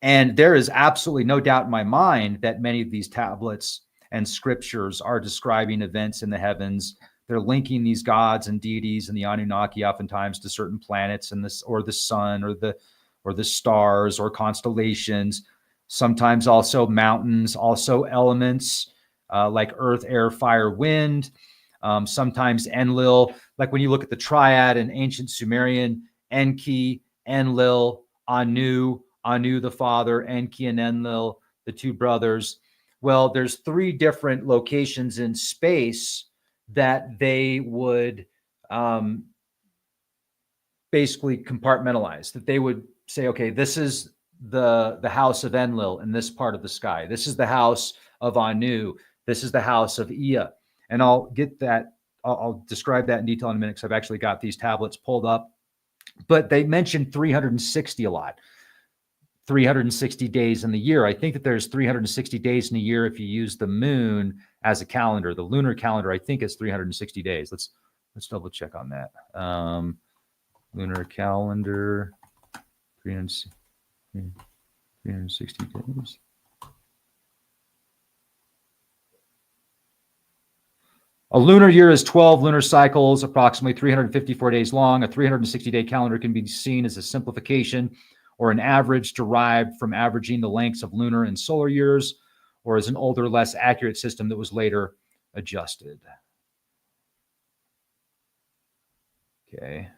And there is absolutely no doubt in my mind that many of these tablets and scriptures are describing events in the heavens. They're linking these gods and deities and the Anunnaki oftentimes to certain planets and or the sun or the stars or constellations. Sometimes also mountains, also elements like earth, air, fire, wind. Sometimes Enlil, like when you look at the triad in ancient Sumerian, Enki, Enlil, Anu the father, Enki and Enlil, the two brothers. Well, there's 3 different locations in space that they would basically compartmentalize, that they would say, okay, this is the house of Enlil in this part of the sky. This is the house of Anu. This is the house of Ea. And I'll get that. I'll describe that in detail in a minute because I've actually got these tablets pulled up. But they mentioned 360 a lot. 360 days in the year. I think that there's 360 days in a year if you use the moon as a calendar. The lunar calendar, I think, is 360 days. Let's double check on that. Lunar calendar, 360 days. A lunar year is 12 lunar cycles, approximately 354 days long. A 360-day calendar can be seen as a simplification or an average derived from averaging the lengths of lunar and solar years, or as an older, less accurate system that was later adjusted. Okay.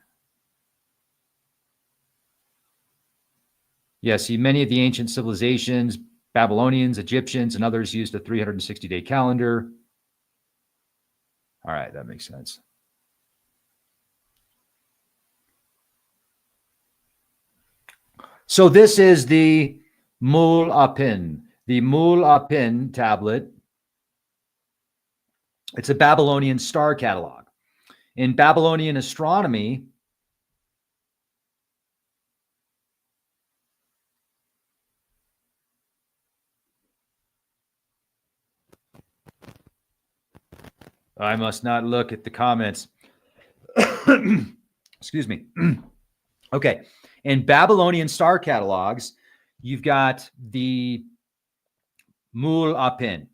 Yeah, see, many of the ancient civilizations, Babylonians, Egyptians, and others used a 360-day calendar. All right, that makes sense. So this is the Mul Apin, the Mul Apin tablet. It's a Babylonian star catalog. In Babylonian astronomy, I must not look at the comments. Excuse me. Okay. In Babylonian star catalogs, you've got the Mul Apin.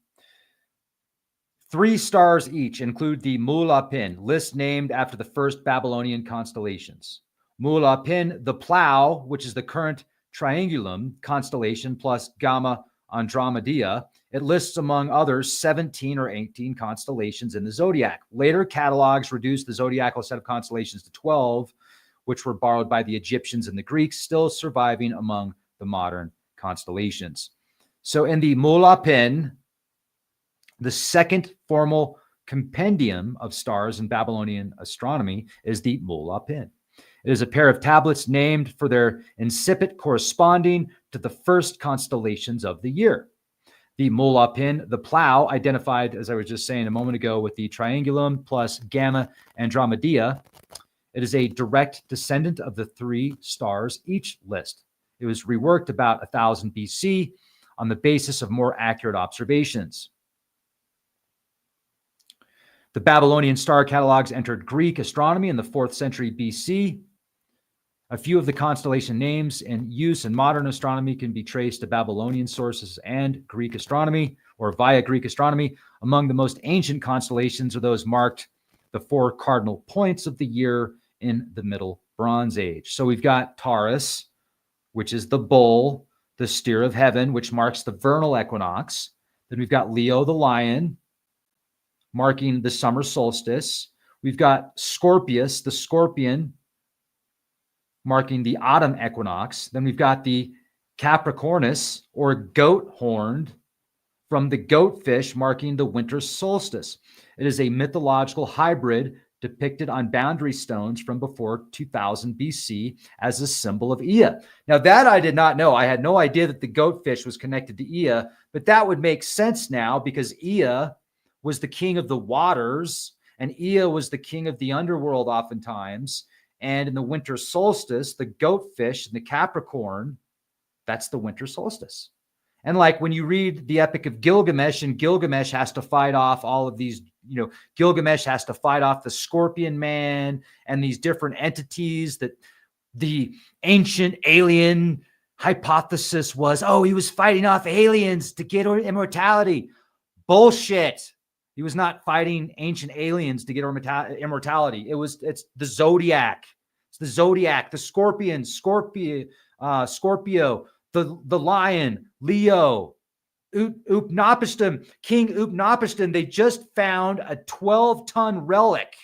3 stars each include the Mulapin, list named after the first Babylonian constellations. Mulapin, the Plough, which is the current Triangulum constellation, plus Gamma Andromeda. It lists, among others, 17 or 18 constellations in the zodiac. Later catalogs reduced the zodiacal set of constellations to 12, which were borrowed by the Egyptians and the Greeks, still surviving among the modern constellations. So in the Mulapin, the second formal compendium of stars in Babylonian astronomy is the Mulapin. It is a pair of tablets named for their incipit corresponding to the first constellations of the year. The Mulapin, the Plough, identified, as I was just saying a moment ago, with the Triangulum plus Gamma Andromeda. It is a direct descendant of the 3 stars each list. It was reworked about 1000 BC on the basis of more accurate observations. The Babylonian star catalogs entered Greek astronomy in the 4th century BC. A few of the constellation names in use in modern astronomy can be traced to Babylonian sources and Greek astronomy, or via Greek astronomy. Among the most ancient constellations are those marked the 4 cardinal points of the year in the Middle Bronze Age. So we've got Taurus, which is the bull, the steer of heaven, which marks the vernal equinox. Then we've got Leo, the lion, marking the summer solstice. We've got Scorpius, the scorpion, marking the autumn equinox. Then we've got the Capricornus, or goat horned, from the goatfish, marking the winter solstice. It is a mythological hybrid depicted on boundary stones from before 2000 BC as a symbol of Ea. Now that I did not know. I had no idea that the goatfish was connected to Ea, but that would make sense now because Ea was the king of the waters, and Ea was the king of the underworld oftentimes. And in the winter solstice, the goatfish and the Capricorn, that's the winter solstice. And like when you read the Epic of Gilgamesh, and Gilgamesh has to fight off all of these, Gilgamesh has to fight off the Scorpion Man and these different entities that the ancient alien hypothesis was, he was fighting off aliens to get immortality. Bullshit. He was not fighting ancient aliens to get immortality. It's the zodiac. It's the zodiac, the scorpion, Scorpio, the lion, Leo, Utnapishtim, King Utnapishtim. They just found a 12-ton relic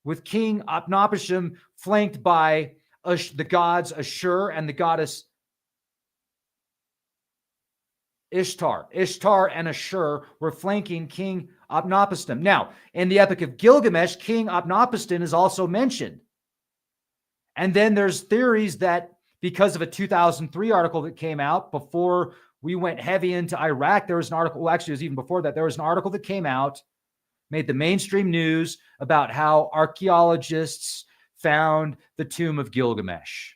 with King Utnapishtim flanked by the gods Ashur and the goddess Ishtar. Ishtar and Ashur were flanking King Utnapishtim. Now, in the Epic of Gilgamesh, King Utnapishtim is also mentioned. And then there's theories that because of a 2003 article that came out before we went heavy into Iraq, there was an article, well, actually it was even before that, there was an article that came out, made the mainstream news about how archaeologists found the tomb of Gilgamesh.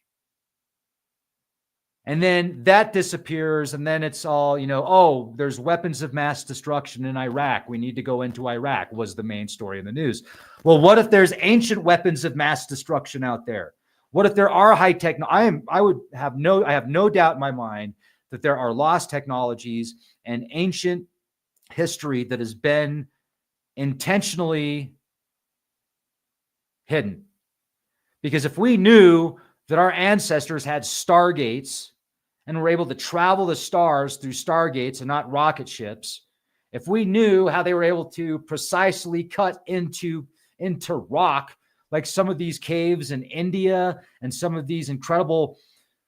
And then that disappears, and then it's all, there's weapons of mass destruction in Iraq. We need to go into Iraq, was the main story in the news. Well, what if there's ancient weapons of mass destruction out there? What if there are high tech? I have no doubt in my mind that there are lost technologies and ancient history that has been intentionally hidden. Because if we knew that our ancestors had stargates and were able to travel the stars through stargates and not rocket ships, if we knew how they were able to precisely cut into rock, like some of these caves in India and some of these incredible,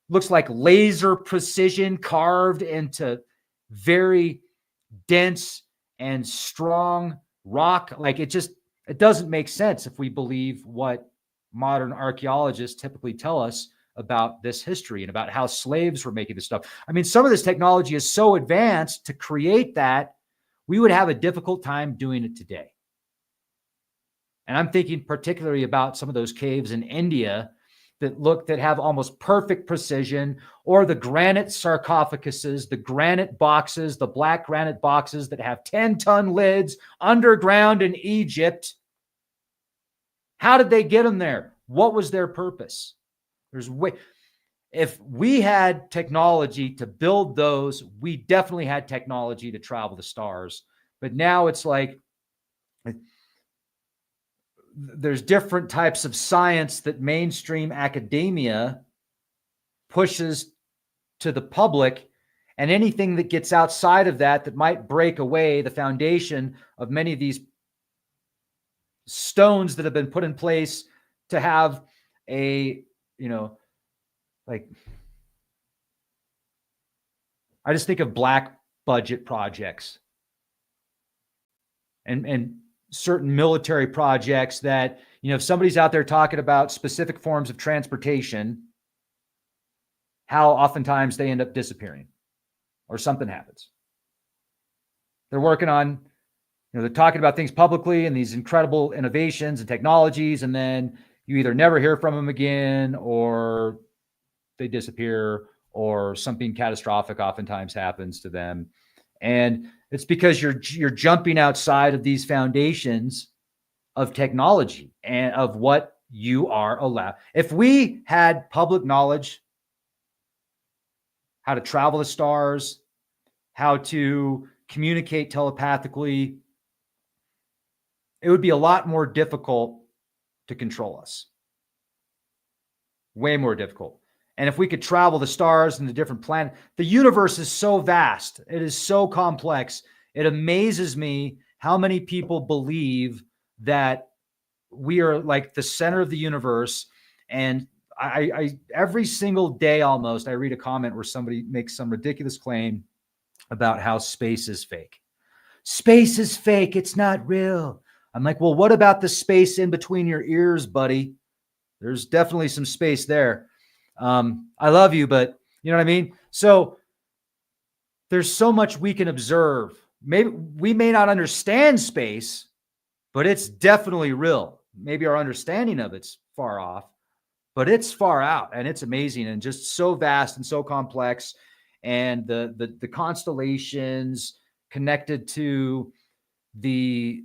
looks like laser precision carved into very dense and strong rock, like it doesn't make sense if we believe what modern archaeologists typically tell us about this history and about how slaves were making this stuff. I mean, some of this technology is so advanced to create that we would have a difficult time doing it today. And I'm thinking particularly about some of those caves in India that have almost perfect precision, or the granite sarcophaguses, the granite boxes, the black granite boxes that have 10-ton lids underground in Egypt. How did they get them there? What was their purpose? If we had technology to build those, we definitely had technology to travel the stars. But now it's like there's different types of science that mainstream academia pushes to the public, and anything that gets outside of that that might break away the foundation of many of these stones that have been put in place to have a, like, I just think of black budget projects and certain military projects that, if somebody's out there talking about specific forms of transportation, how oftentimes they end up disappearing or something happens. They're working on, they're talking about things publicly and these incredible innovations and technologies, and then you either never hear from them again or they disappear or something catastrophic oftentimes happens to them. And it's because you're jumping outside of these foundations of technology and of what you are allowed. If we had public knowledge, how to travel the stars, how to communicate telepathically, it would be a lot more difficult to control us. Way more difficult. And if we could travel the stars and the different planets, the universe is so vast. It is so complex. It amazes me how many people believe that we are like the center of the universe. And I every single day almost, I read a comment where somebody makes some ridiculous claim about how space is fake. Space is fake. It's not real. I'm like, well, what about the space in between your ears, buddy? There's definitely some space there. I love you, but you know what I mean? So there's so much we can observe. Maybe we may not understand space, but it's definitely real. Maybe our understanding of it's far off, but it's far out and it's amazing and just so vast and so complex. And the constellations connected to the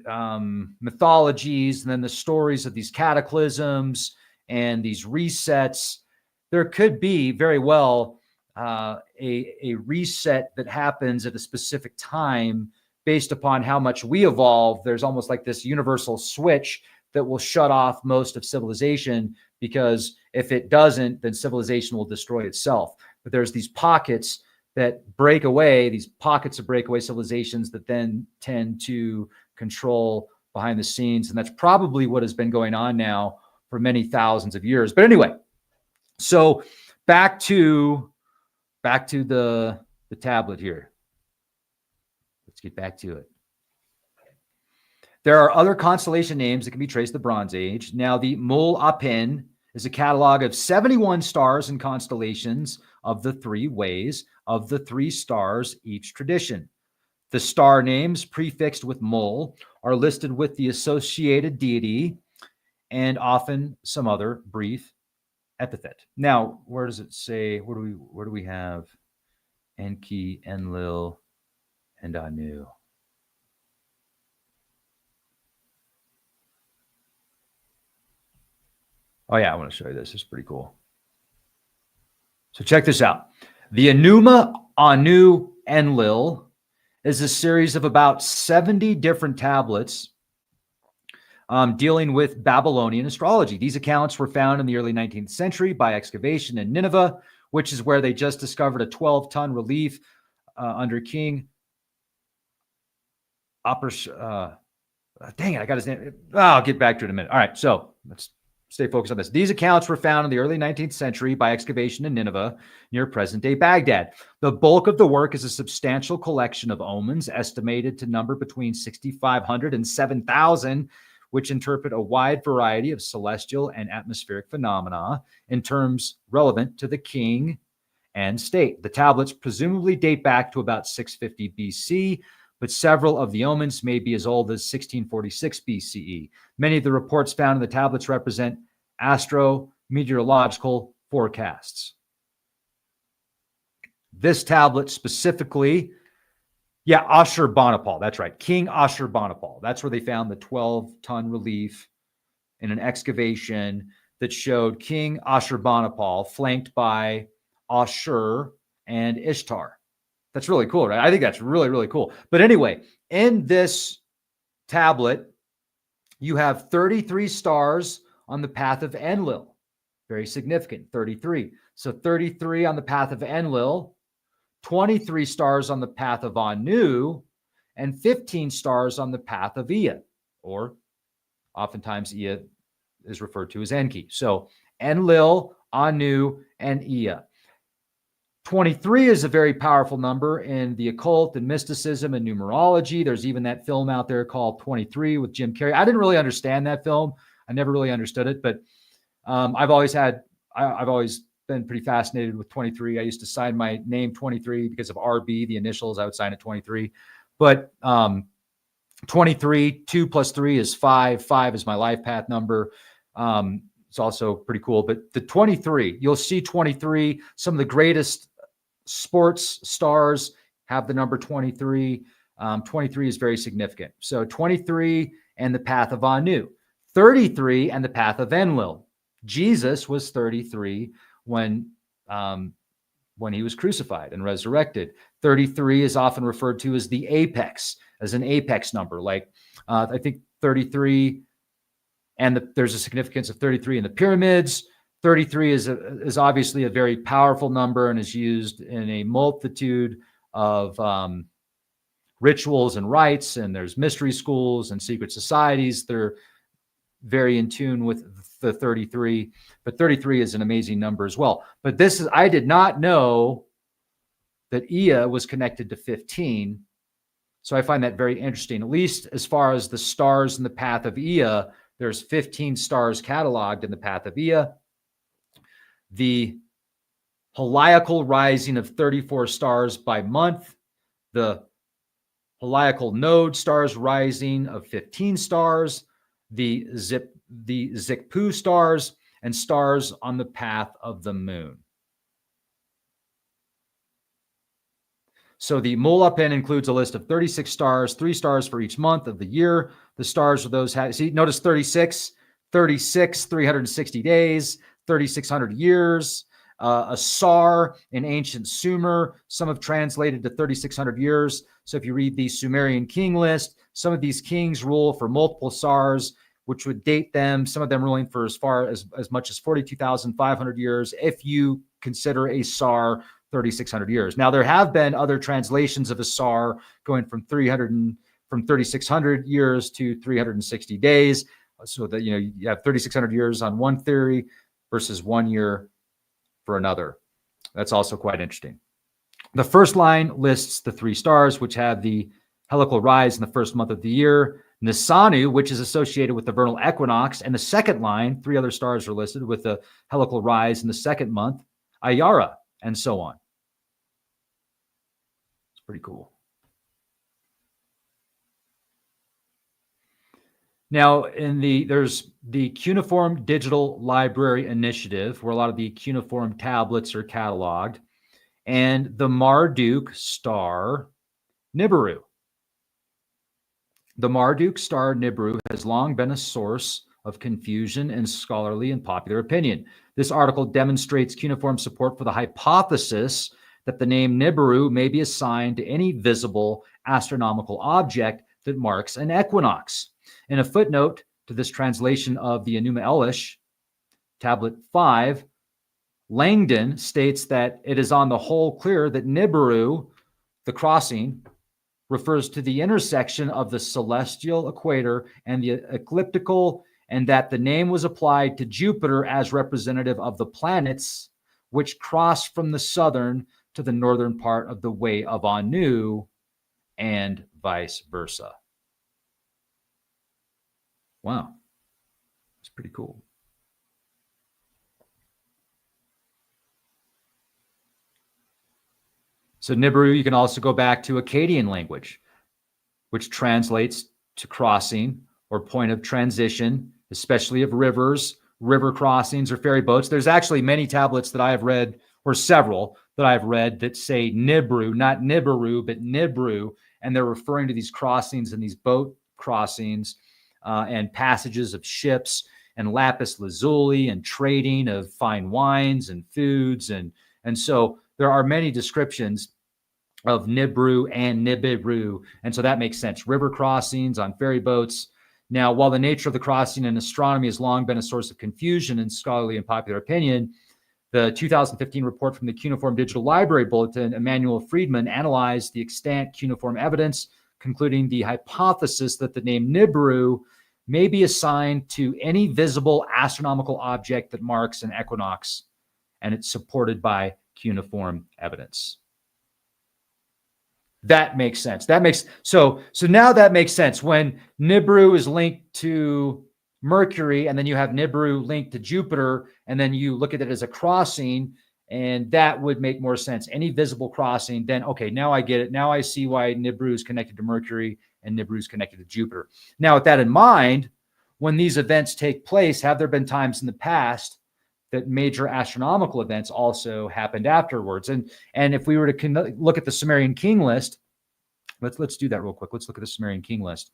mythologies and then the stories of these cataclysms and these resets. There could be very well a reset that happens at a specific time based upon how much we evolve. There's almost like this universal switch that will shut off most of civilization, because if it doesn't, then civilization will destroy itself. But there's these pockets that break away, these pockets of breakaway civilizations that then tend to control behind the scenes. And that's probably what has been going on now for many thousands of years. But anyway, so back to the tablet here. Let's get back to it. There are other constellation names that can be traced to the Bronze Age. Now, the Mul Apen is a catalog of 71 stars and constellations of the three ways of the three stars each tradition. The star names prefixed with Mul are listed with the associated deity and often some other brief epithet. Now, where does it say? Where do we have Enki, Enlil, and Anu? Oh yeah, I want to show you this. It's pretty cool. So check this out. The Enuma, Anu, Enlil is a series of about 70 different tablets dealing with Babylonian astrology. These accounts were found in the early 19th century by excavation in Nineveh, which is where they just discovered a 12-ton relief under King dang it, I got his name. I'll get back to it in a minute. All right, so let's stay focused on this. These accounts were found in the early 19th century by excavation in Nineveh near present-day Baghdad. The bulk of the work is a substantial collection of omens estimated to number between 6,500 and 7,000, which interpret a wide variety of celestial and atmospheric phenomena in terms relevant to the king and state. The tablets presumably date back to about 650 BC, but several of the omens may be as old as 1646 BCE. Many of the reports found in the tablets represent astro-meteorological forecasts. This tablet specifically, Ashurbanipal, that's right, King Ashurbanipal. That's where they found the 12-ton relief in an excavation that showed King Ashurbanipal flanked by Ashur and Ishtar. That's really cool, right? I think that's really, really cool. But anyway, in this tablet, you have 33 stars on the path of Enlil. Very significant, 33. So 33 on the path of Enlil, 23 stars on the path of Anu, and 15 stars on the path of Ea, or oftentimes Ea is referred to as Enki. So Enlil, Anu, and Ea. 23 is a very powerful number in the occult and mysticism and numerology. There's even that film out there called 23 with Jim Carrey. I didn't really understand that film. I never really understood it, but I've always been pretty fascinated with 23. I used to sign my name 23 because of RB, the initials. I would sign it 23. But 23, 2 plus 3 is 5. 5 is my life path number. It's also pretty cool. But the 23, you'll see 23. Some of the greatest sports stars have the number 23. 23 is very significant. So 23 and the path of Anu. 33 and the path of Enlil. Jesus was 33 when he was crucified and resurrected. 33 is often referred to as the apex, as an apex number. Like I think 33, and there's a significance of 33 in the pyramids. 33 is obviously a very powerful number and is used in a multitude of rituals and rites, and there's mystery schools and secret societies. They're very in tune with the 33, but 33 is an amazing number as well. But I did not know that Ea was connected to 15. So I find that very interesting, at least as far as the stars in the path of Ea. There's 15 stars cataloged in the path of Ea. The heliacal rising of 34 stars by month, the heliacal node stars rising of 15 stars, the Zikpu stars, and stars on the path of the moon. So the Mulapen includes a list of 36 stars, 3 stars for each month of the year. The stars of those see, notice 36, 360 days, 3,600 years. A Sar in ancient Sumer, some have translated to 3,600 years. So if you read the Sumerian king list, some of these kings rule for multiple Sars, which would date them, some of them ruling for as far as much as 42,500 years, if you consider a Sar 3,600 years. Now, there have been other translations of a Sar going from 3,600 years to 360 days, so that you have 3,600 years on one theory versus 1 year for another. That's also quite interesting. The first line lists the 3 stars, which have the heliacal rise in the first month of the year. Nisanu, which is associated with the vernal equinox. And the second line, 3 other stars are listed with the heliacal rise in the second month. Ayara, and so on. It's pretty cool. Now, there's the Cuneiform Digital Library Initiative, where a lot of the cuneiform tablets are cataloged, and the Marduk star Nibiru. The Marduk star Nibiru has long been a source of confusion in scholarly and popular opinion. This article demonstrates cuneiform support for the hypothesis that the name Nibiru may be assigned to any visible astronomical object that marks an equinox. In a footnote to this translation of the Enuma Elish, Tablet 5, Langdon states that it is on the whole clear that Nibiru, the crossing, refers to the intersection of the celestial equator and the ecliptical, and that the name was applied to Jupiter as representative of the planets which cross from the southern to the northern part of the way of Anu, and vice versa. Wow, that's pretty cool. So Nibiru, you can also go back to Akkadian language, which translates to crossing or point of transition, especially of rivers, river crossings, or ferry boats. There's actually many tablets that I have read, or several that I've read, that say Nibru, not Nibiru, but Nibru, and they're referring to these crossings and these boat crossings and passages of ships and lapis lazuli and trading of fine wines and foods. And so there are many descriptions of Nibiru and Nibiru. And so that makes sense. River crossings on ferry boats. Now, while the nature of the crossing in astronomy has long been a source of confusion in scholarly and popular opinion, the 2015 report from the Cuneiform Digital Library Bulletin, Emmanuel Friedman analyzed the extant cuneiform evidence, concluding the hypothesis that the name Nibiru may be assigned to any visible astronomical object that marks an equinox, and it's supported by cuneiform evidence. That makes sense. So now that makes sense. When Nibiru is linked to Mercury, and then you have Nibiru linked to Jupiter, and then you look at it as a crossing, and that would make more sense. Any visible crossing, then okay, now I get it. Now I see why Nibiru is connected to Mercury and Nibiru is connected to Jupiter. Now, with that in mind, when these events take place, have there been times in the past that major astronomical events also happened afterwards? And if we were to look at the Sumerian king list, let's do that real quick. Let's look at the Sumerian king list.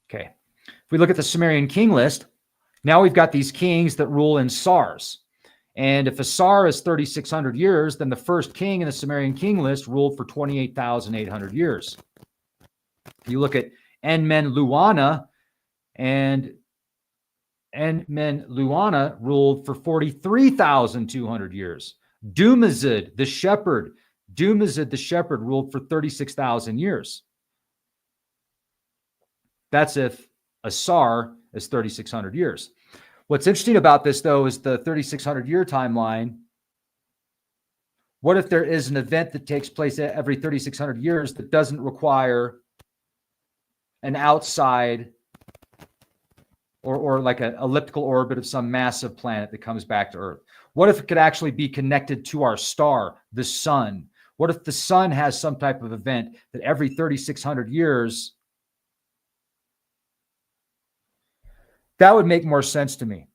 Okay, if we look at the Sumerian king list, now we've got these kings that rule in Sars. And if a Sar is 3,600 years, then the first king in the Sumerian king list ruled for 28,800 years. You look at Enmenluana, and Enmenluana ruled for 43,200 years. Dumazid the shepherd ruled for 36,000 years. That's if a Sar is 3,600 years. What's interesting about this, though, is the 3,600-year timeline. What if there is an event that takes place every 3,600 years that doesn't require an outside or like an elliptical orbit of some massive planet that comes back to Earth? What if it could actually be connected to our star, the sun? What if the sun has some type of event that every 3,600 years? That would make more sense to me.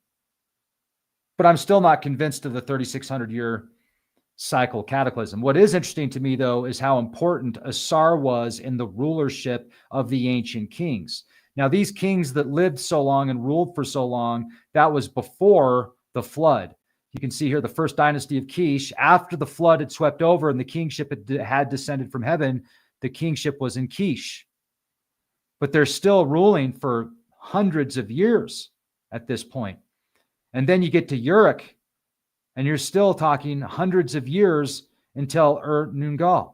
But I'm still not convinced of the 3,600-year cycle cataclysm. What is interesting to me, though, is how important Asar was in the rulership of the ancient kings. Now, these kings that lived so long and ruled for so long, that was before the flood. You can see here the first dynasty of Kish. After the flood had swept over and the kingship had descended from heaven, the kingship was in Kish. But they're still ruling for hundreds of years at this point. And then you get to Uruk, and you're still talking hundreds of years until Ur-Nungal.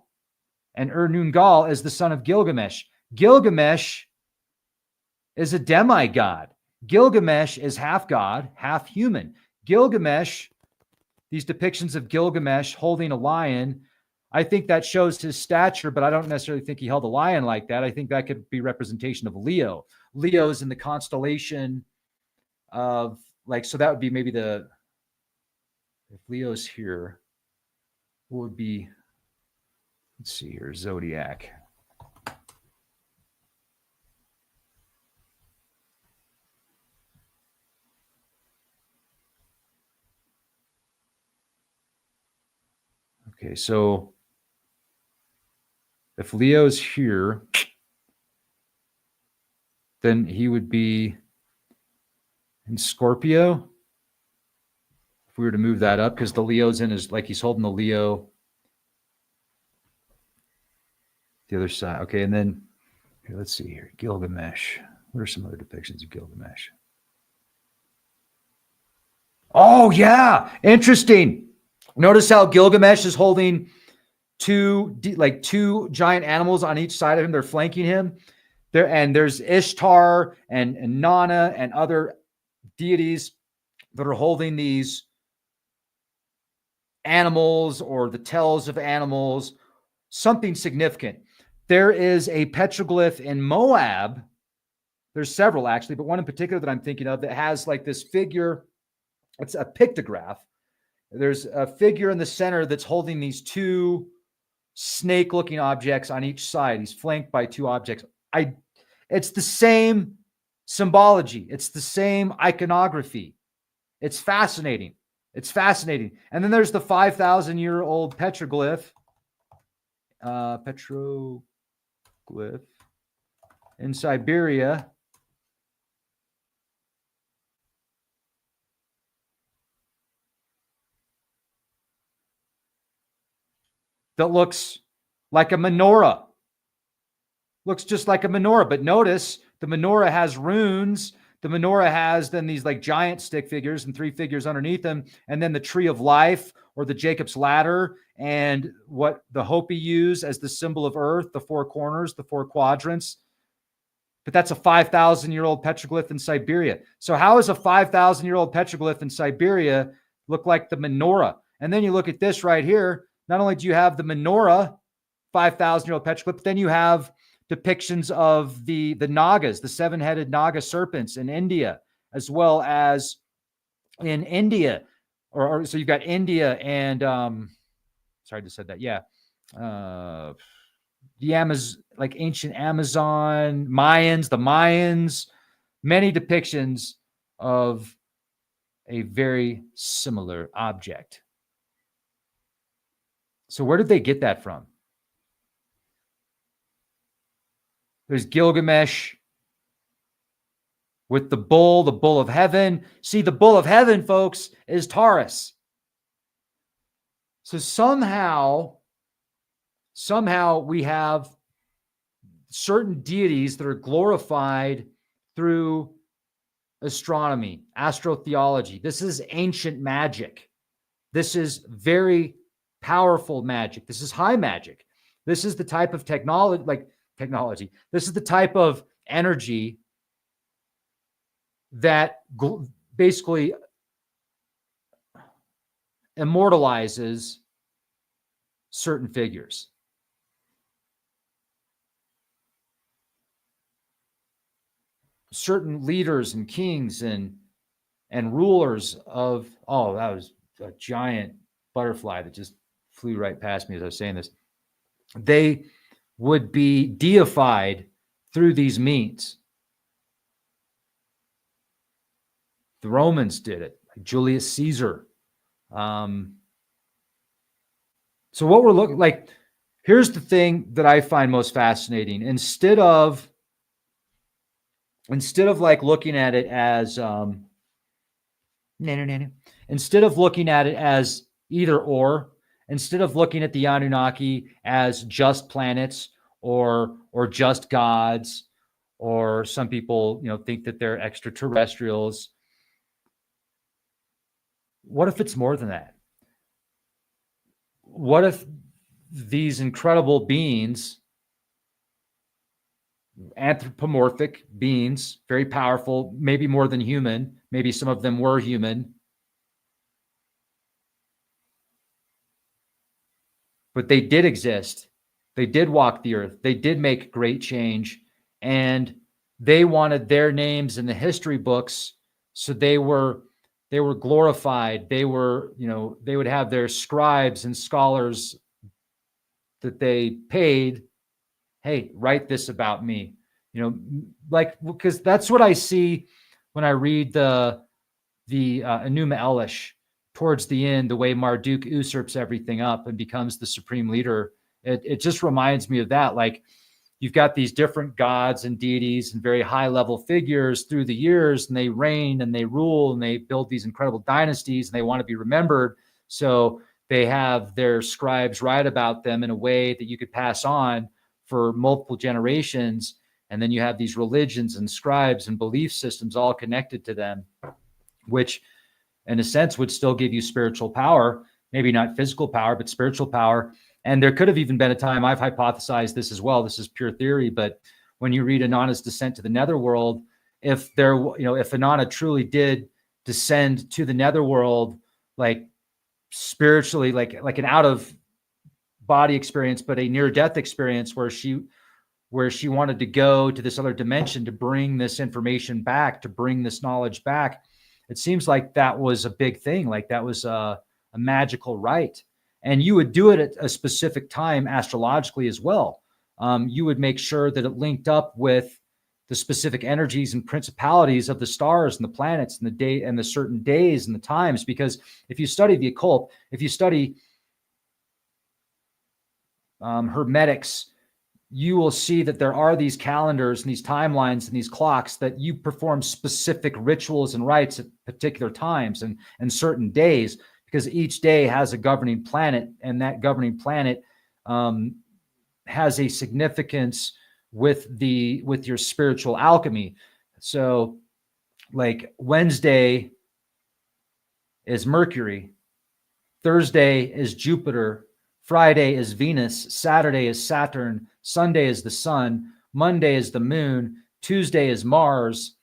And Ur-Nungal is the son of Gilgamesh. Gilgamesh is a demigod. Gilgamesh is half god, half human. Gilgamesh, these depictions of Gilgamesh holding a lion, I think that shows his stature, but I don't necessarily think he held a lion like that. I think that could be representation of Leo. Leo's in the constellation of, like, so that would be maybe if Leo's here, what would be, let's see here, zodiac. Okay, so if Leo's here, then he would be in Scorpio. If we were to move that up, because the Leo's in is like he's holding the Leo, the other side. Okay, and then here, let's see here, Gilgamesh. What are some other depictions of Gilgamesh? Oh yeah, interesting. Notice how Gilgamesh is holding two giant animals on each side of him. They're flanking him. There's Ishtar and Nana and other deities that are holding these animals or the tails of animals, something significant. There is a petroglyph in Moab. There's several actually, but one in particular that I'm thinking of that has like this figure. It's a pictograph. There's a figure in the center that's holding these two snake-looking objects on each side. He's flanked by two objects. It's the same symbology. It's the same iconography. It's fascinating. It's fascinating. And then there's the 5,000-year-old petroglyph. Petroglyph. in Siberia that looks like a menorah. Looks just like a menorah, but notice the menorah has runes. The menorah has then these like giant stick figures and 3 figures underneath them, and then the tree of life or the Jacob's ladder, and what the Hopi use as the symbol of earth, the 4 corners, the 4 quadrants. But that's a 5,000-year-old petroglyph in Siberia. So how does a 5,000-year-old petroglyph in Siberia look like the menorah? And then you look at this right here. Not only do you have the menorah, 5,000-year-old petroglyph, but then you have depictions of the Nagas, the 7-headed Naga serpents in India, as well as in India, or so you've got India and sorry, I just said that. Yeah, the Amazon, like ancient Amazon, Mayans, the Mayans, many depictions of a very similar object. So where did they get that from? There's Gilgamesh with the bull of heaven. See, the bull of heaven, folks, is Taurus. So somehow we have certain deities that are glorified through astronomy, astrotheology. This is ancient magic. This is very powerful magic. This is high magic. This is the type of technology. This is the type of energy that basically immortalizes certain figures. Certain leaders and kings and rulers of, oh, that was a giant butterfly that just flew right past me as I was saying this. They would be deified through these means. The Romans did it, like Julius Caesar. So what we're looking like, here's the thing that I find most fascinating. Instead of like looking at it as instead of looking at it as either or, instead of looking at the Anunnaki as just planets or just gods, or some people, think that they're extraterrestrials. What if it's more than that? What if these incredible beings, anthropomorphic beings, very powerful, maybe more than human, maybe some of them were human, but they did exist. They did walk the earth. They did make great change, and they wanted their names in the history books. So they were glorified. They were, they would have their scribes and scholars that they paid. Hey, write this about me, because that's what I see when I read the Enuma Elish towards the end, the way Marduk usurps everything up and becomes the supreme leader. It just reminds me of that. Like, you've got these different gods and deities and very high level figures through the years, and they reign and they rule and they build these incredible dynasties, and they want to be remembered. So they have their scribes write about them in a way that you could pass on for multiple generations. And then you have these religions and scribes and belief systems all connected to them, which in a sense would still give you spiritual power, maybe not physical power, but spiritual power. And there could have even been a time, I've hypothesized this as well, this is pure theory, but when you read Inanna's descent to the netherworld, if Inanna truly did descend to the netherworld, like spiritually, like an out of body experience, but a near death experience where she wanted to go to this other dimension to bring this information back, to bring this knowledge back. It seems like that was a big thing. Like that was a magical rite. And you would do it at a specific time astrologically as well. You would make sure that it linked up with the specific energies and principalities of the stars and the planets and the day and the certain days and the times. Because if you study the occult, if you study Hermetics, you will see that there are these calendars and these timelines and these clocks that you perform specific rituals and rites at particular times and certain days, because each day has a governing planet, and that governing planet has a significance with your spiritual alchemy. So like Wednesday is Mercury, Thursday is Jupiter, Friday is Venus, Saturday is Saturn, Sunday is the sun, Monday is the moon, Tuesday is Mars.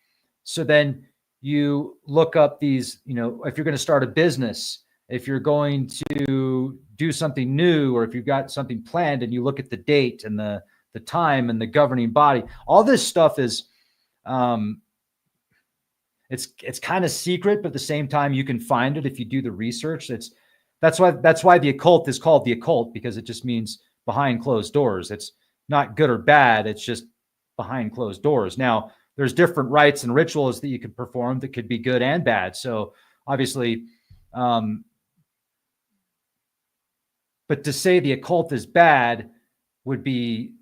So then you look up these, if you're going to start a business, if you're going to do something new, or if you've got something planned, and you look at the date and the time and the governing body, all this stuff is, it's kind of secret, but at the same time, you can find it if you do the research. That's why the occult is called the occult, because it just means behind closed doors. It's not good or bad. It's just behind closed doors. Now, there's different rites and rituals that you can perform that could be good and bad. So obviously, but to say the occult is bad would be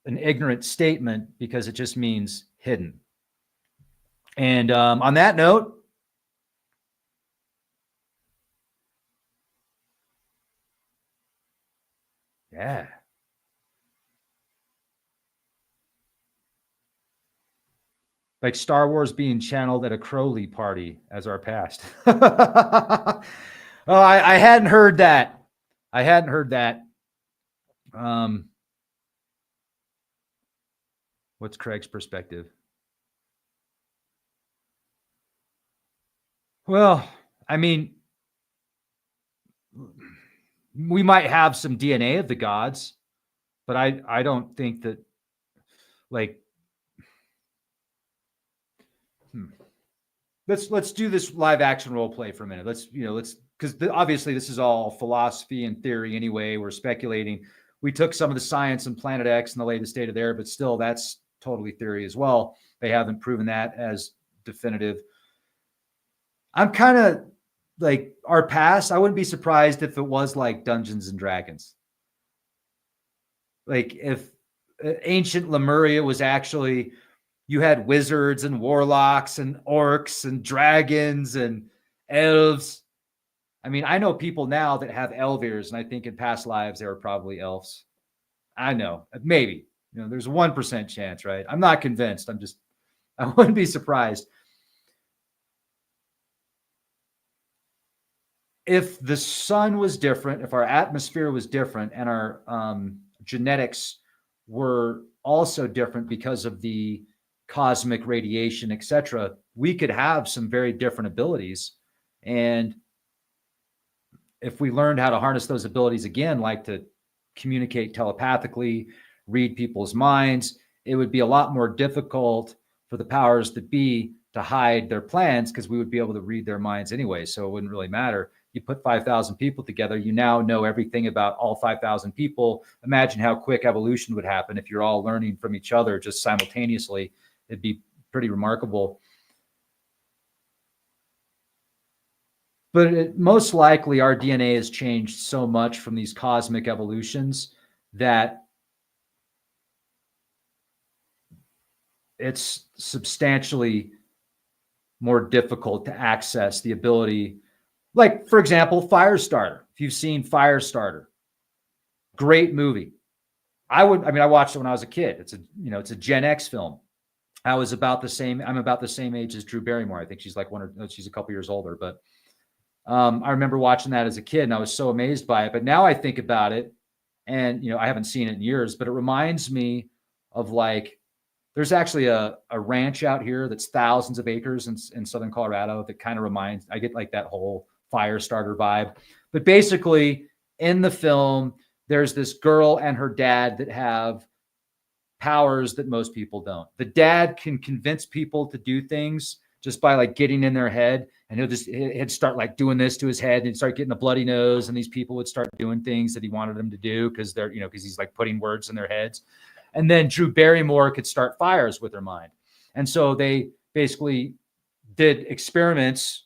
an ignorant statement, because it just means hidden. And on that note, yeah. Like Star Wars being channeled at a Crowley party as our past. Oh, I hadn't heard that. I hadn't heard that. What's Craig's perspective? Well, I mean, we might have some DNA of the gods, but I don't think that, like, let's do this live action role play for a minute. Let's because obviously this is all philosophy and theory anyway. We're speculating. We took some of the science in Planet X and the latest data there, but still that's totally theory as well. They haven't proven that as definitive. I'm kind of like our past. I wouldn't be surprised if it was like Dungeons and Dragons. Like if ancient Lemuria was actually, you had wizards and warlocks and orcs and dragons and elves. I mean, I know people now that have elf ears, and I think in past lives they were probably elves. I know, maybe, there's a 1% chance, right? I'm not convinced. I wouldn't be surprised. If the sun was different, if our atmosphere was different, and our genetics were also different because of the cosmic radiation, etc., we could have some very different abilities. And if we learned how to harness those abilities again, like to communicate telepathically, read people's minds, it would be a lot more difficult for the powers that be to hide their plans, because we would be able to read their minds anyway. So it wouldn't really matter. You put 5,000 people together, you now know everything about all 5,000 people. Imagine how quick evolution would happen if you're all learning from each other just simultaneously. It'd be pretty remarkable. But most likely our DNA has changed so much from these cosmic evolutions that it's substantially more difficult to access the ability. Like, for example, Firestarter. If you've seen Firestarter, great movie. I watched it when I was a kid. It's a Gen X film. I'm about the same age as Drew Barrymore. I think she's she's a couple years older, but I remember watching that as a kid and I was so amazed by it. But now I think about it, and I haven't seen it in years, but it reminds me of, like, there's actually a ranch out here that's thousands of acres in southern Colorado that kind of reminds, I get like that whole Firestarter vibe. But basically in the film, there's this girl and her dad that have powers that most people don't. The dad can convince people to do things just by like getting in their head, and he'd start like doing this to his head, and he'd start getting a bloody nose, and these people would start doing things that he wanted them to do because they're, because he's like putting words in their heads. And then Drew Barrymore could start fires with her mind. And so they basically did experiments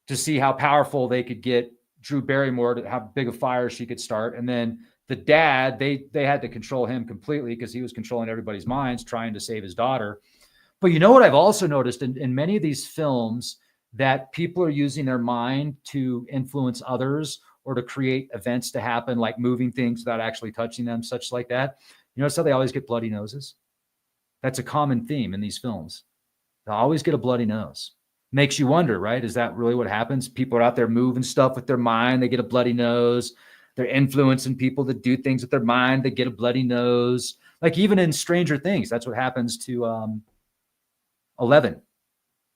to see how powerful they could get Drew Barrymore, to how big a fire she could start. And then the dad, they had to control him completely because he was controlling everybody's minds, trying to save his daughter. But you know what I've also noticed in many of these films, that people are using their mind to influence others or to create events to happen, like moving things without actually touching them, such like that. You notice how they always get bloody noses? That's a common theme in these films. They'll always get a bloody nose. Makes you wonder, right? Is that really what happens? People are out there moving stuff with their mind. They get a bloody nose. They're influencing people to do things with their mind. They get a bloody nose. Like even in Stranger Things, that's what happens to 11.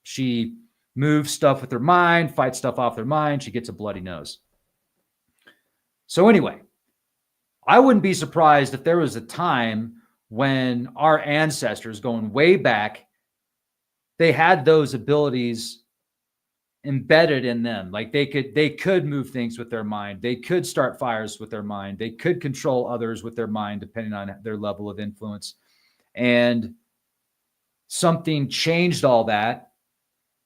She moves stuff with her mind, fights stuff off their mind. She gets a bloody nose. So anyway, I wouldn't be surprised if there was a time when our ancestors, going way back, they had those abilities embedded in them. Like they could move things with their mind. They could start fires with their mind. They could control others with their mind, depending on their level of influence. And something changed all that.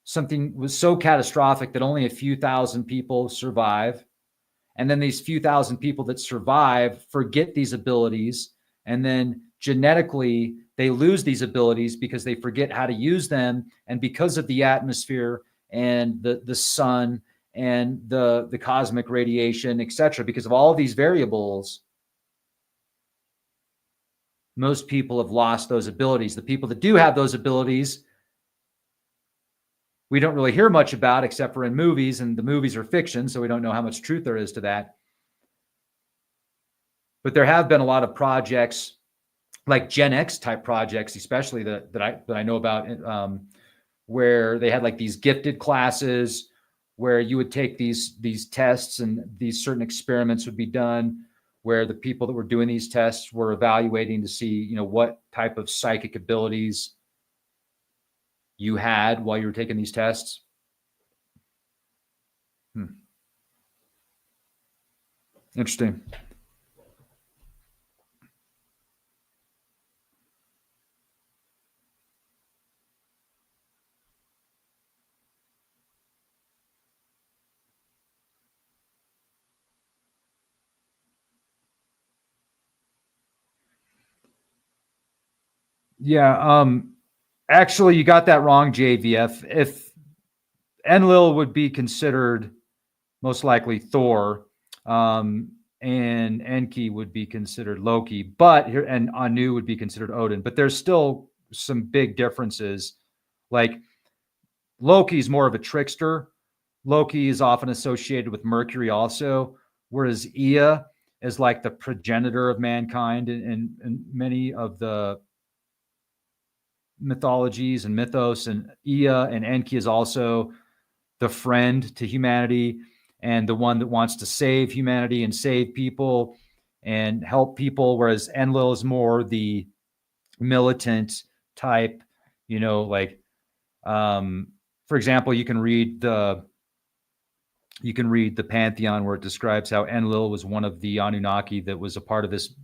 Something was so catastrophic that only a few thousand people survive. And then these few thousand people that survive forget these abilities. And then genetically, they lose these abilities because they forget how to use them. And because of the atmosphere and the sun and the cosmic radiation, etc., because of all of these variables, most people have lost those abilities. The people that do have those abilities, we don't really hear much about except for in movies, and the movies are fiction, so we don't know how much truth there is to that. But there have been a lot of projects, like Gen X type projects, especially that I know about, where they had like these gifted classes where you would take these tests and these certain experiments would be done, where the people that were doing these tests were evaluating to see, what type of psychic abilities you had while you were taking these tests. Interesting. Yeah. Actually, you got that wrong, JVF. If Enlil would be considered most likely Thor, and Enki would be considered Loki, and Anu would be considered Odin. But there's still some big differences. Like Loki's more of a trickster. Loki is often associated with Mercury also, whereas Ea is like the progenitor of mankind in many of the mythologies and mythos. And Ea and Enki is also the friend to humanity and the one that wants to save humanity and save people and help people, whereas Enlil is more the militant type, for example, you can read the Pantheon, where it describes how Enlil was one of the Anunnaki that was a part of this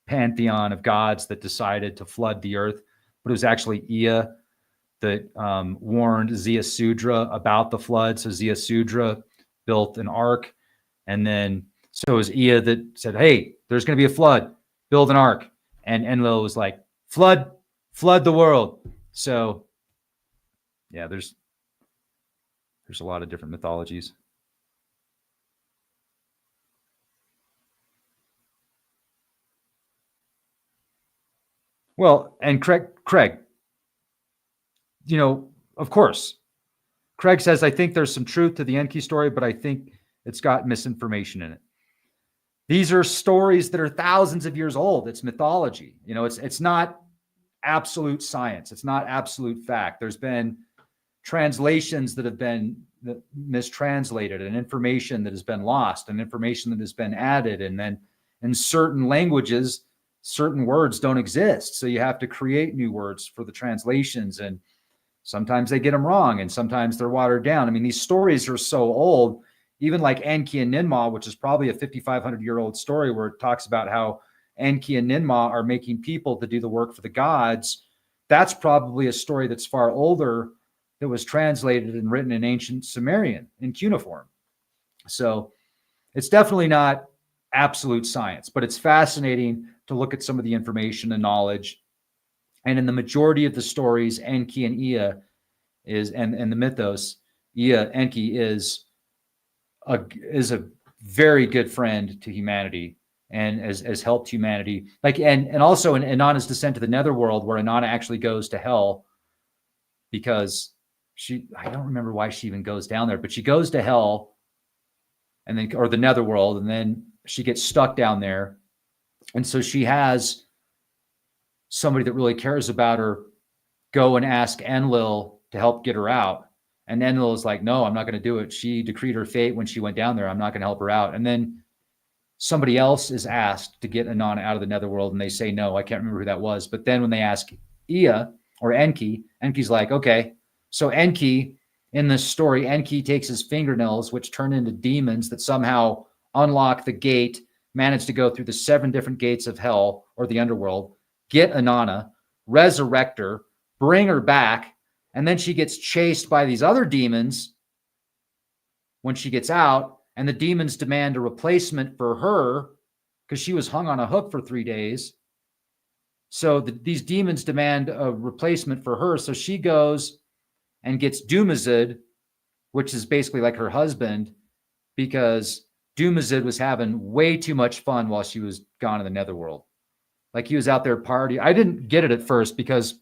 pantheon of gods that decided to flood the earth. But it was actually Ea that warned Ziusudra about the flood. So Ziusudra built an ark. And then so it was Ea that said, hey, there's going to be a flood, build an ark. And Enlil was like, flood the world. So yeah, there's a lot of different mythologies. Well, and Craig, of course, Craig says, I think there's some truth to the Enki story, but I think it's got misinformation in it. These are stories that are thousands of years old. It's mythology. It's not absolute science. It's not absolute fact. There's been translations that have been mistranslated, and information that has been lost, and information that has been added. And then in certain languages, certain words don't exist. So you have to create new words for the translations. And sometimes they get them wrong, and sometimes they're watered down. I mean, these stories are so old, even like Enki and Ninmah, which is probably a 5,500-year-old story, where it talks about how Enki and Ninmah are making people to do the work for the gods. That's probably a story that's far older, that was translated and written in ancient Sumerian in cuneiform. So it's definitely not absolute science, but it's fascinating to look at some of the information and knowledge. And in the majority of the stories, Enki and Ea and the mythos, Enki is a very good friend to humanity and has helped humanity. And also in Inanna's descent to the netherworld, where Inanna actually goes to hell because I don't remember why she even goes down there, but she goes to hell or the netherworld, and then she gets stuck down there. And so she has somebody that really cares about her go and ask Enlil to help get her out. And Enlil is like, no, I'm not going to do it. She decreed her fate when she went down there. I'm not going to help her out. And then somebody else is asked to get Inanna out of the netherworld, and they say no. I can't remember who that was. But then when they ask Ea or Enki, Enki's like, okay. So Enki, in this story, Enki takes his fingernails, which turn into demons that somehow unlock the gate, manage to go through the 7 different gates of hell or the underworld, get Inanna, resurrect her, bring her back, and then she gets chased by these other demons when she gets out, and the demons demand a replacement for her because she was hung on a hook for 3 days. So these demons demand a replacement for her. So she goes and gets Dumazid, which is basically like her husband, because Dumazid was having way too much fun while she was gone in the netherworld. Like he was out there partying. I didn't get it at first because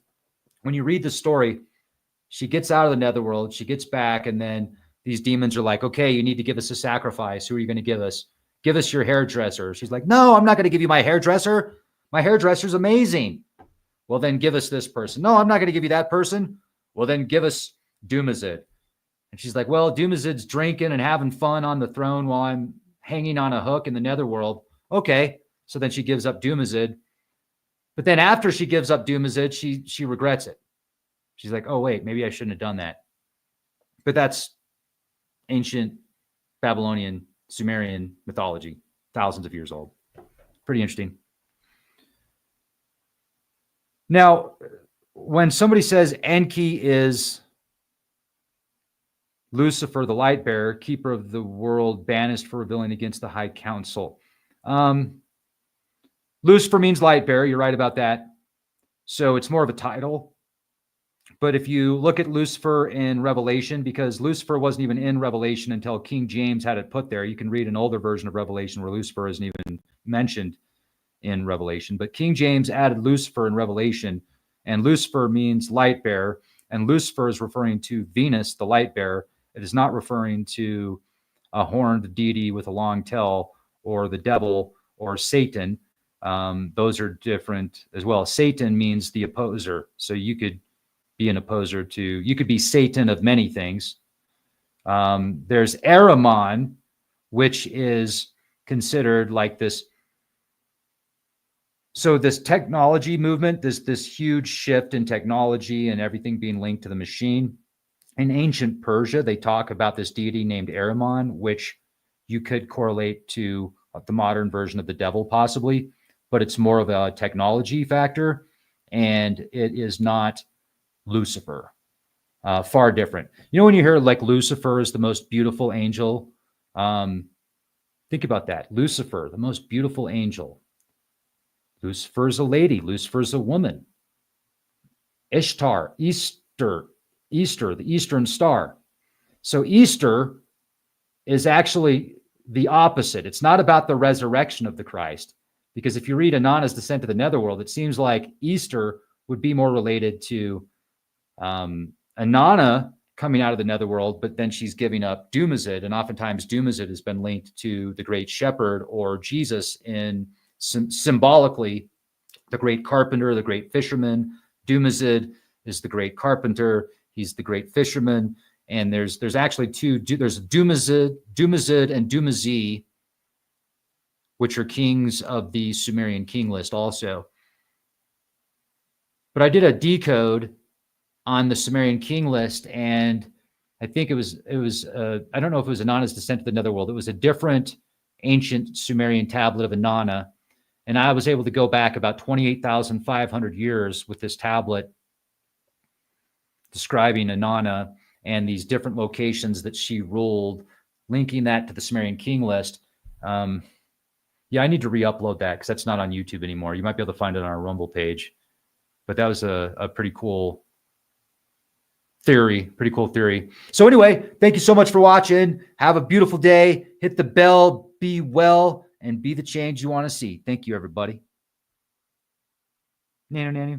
when you read the story, she gets out of the netherworld, she gets back, and then these demons are like, okay, you need to give us a sacrifice. Who are you going to give us? Give us your hairdresser. She's like, no, I'm not going to give you my hairdresser. My hairdresser's amazing. Well, then give us this person. No, I'm not going to give you that person. Well, then give us Dumazid. And she's like, well, Dumazid's drinking and having fun on the throne while I'm hanging on a hook in the netherworld. Okay. So then she gives up Dumazid. But then after she gives up Dumazid, she regrets it. She's like, oh, wait, maybe I shouldn't have done that. But that's ancient Babylonian, Sumerian mythology, thousands of years old. Pretty interesting. Now, when somebody says Enki is Lucifer, the light bearer, keeper of the world, banished for rebelling against the high council. Lucifer means light bearer. You're right about that. So it's more of a title. But if you look at Lucifer in Revelation, because Lucifer wasn't even in Revelation until King James had it put there. You can read an older version of Revelation where Lucifer isn't even mentioned in Revelation. But King James added Lucifer in Revelation, and Lucifer means light bearer. And Lucifer is referring to Venus, the light bearer. It is not referring to a horned deity with a long tail or the devil or Satan. Those are different as well. Satan means the opposer. So you could be an opposer to, you could be Satan of many things. There's Ahriman, which is considered like this. So this technology movement, this huge shift in technology and everything being linked to the machine. In ancient Persia, they talk about this deity named Ahriman, which you could correlate to the modern version of the devil possibly, but it's more of a technology factor, and it is not Lucifer. Far different. You know, when you hear like Lucifer is the most beautiful angel, think about that. Lucifer, the most beautiful angel. Lucifer is a lady. Lucifer is a woman. Ishtar, Easter, the Eastern Star. So Easter is actually the opposite. It's not about the resurrection of the Christ, because if you read Inanna's descent to the netherworld, it seems like Easter would be more related to Inanna coming out of the netherworld, but then she's giving up Dumazid, and oftentimes Dumazid has been linked to the great shepherd or Jesus in symbolically the great carpenter, the great fisherman. Dumazid is the great carpenter. He's the great fisherman. And there's actually two. There's Dumazid and Dumazi, which are kings of the Sumerian king list also. But I did a decode on the Sumerian king list, and I think it was I don't know if it was Inanna's descent to the netherworld. It was a different ancient Sumerian tablet of Inanna, and I was able to go back about 28,500 years with this tablet describing Inanna and these different locations that she ruled, linking that to the Sumerian king list. Yeah, I need to re-upload that because that's not on YouTube anymore. You might be able to find it on our Rumble page. But that was a pretty cool theory. Pretty cool theory. So anyway, thank you so much for watching. Have a beautiful day. Hit the bell. Be well and be the change you want to see. Thank you, everybody. Nanny.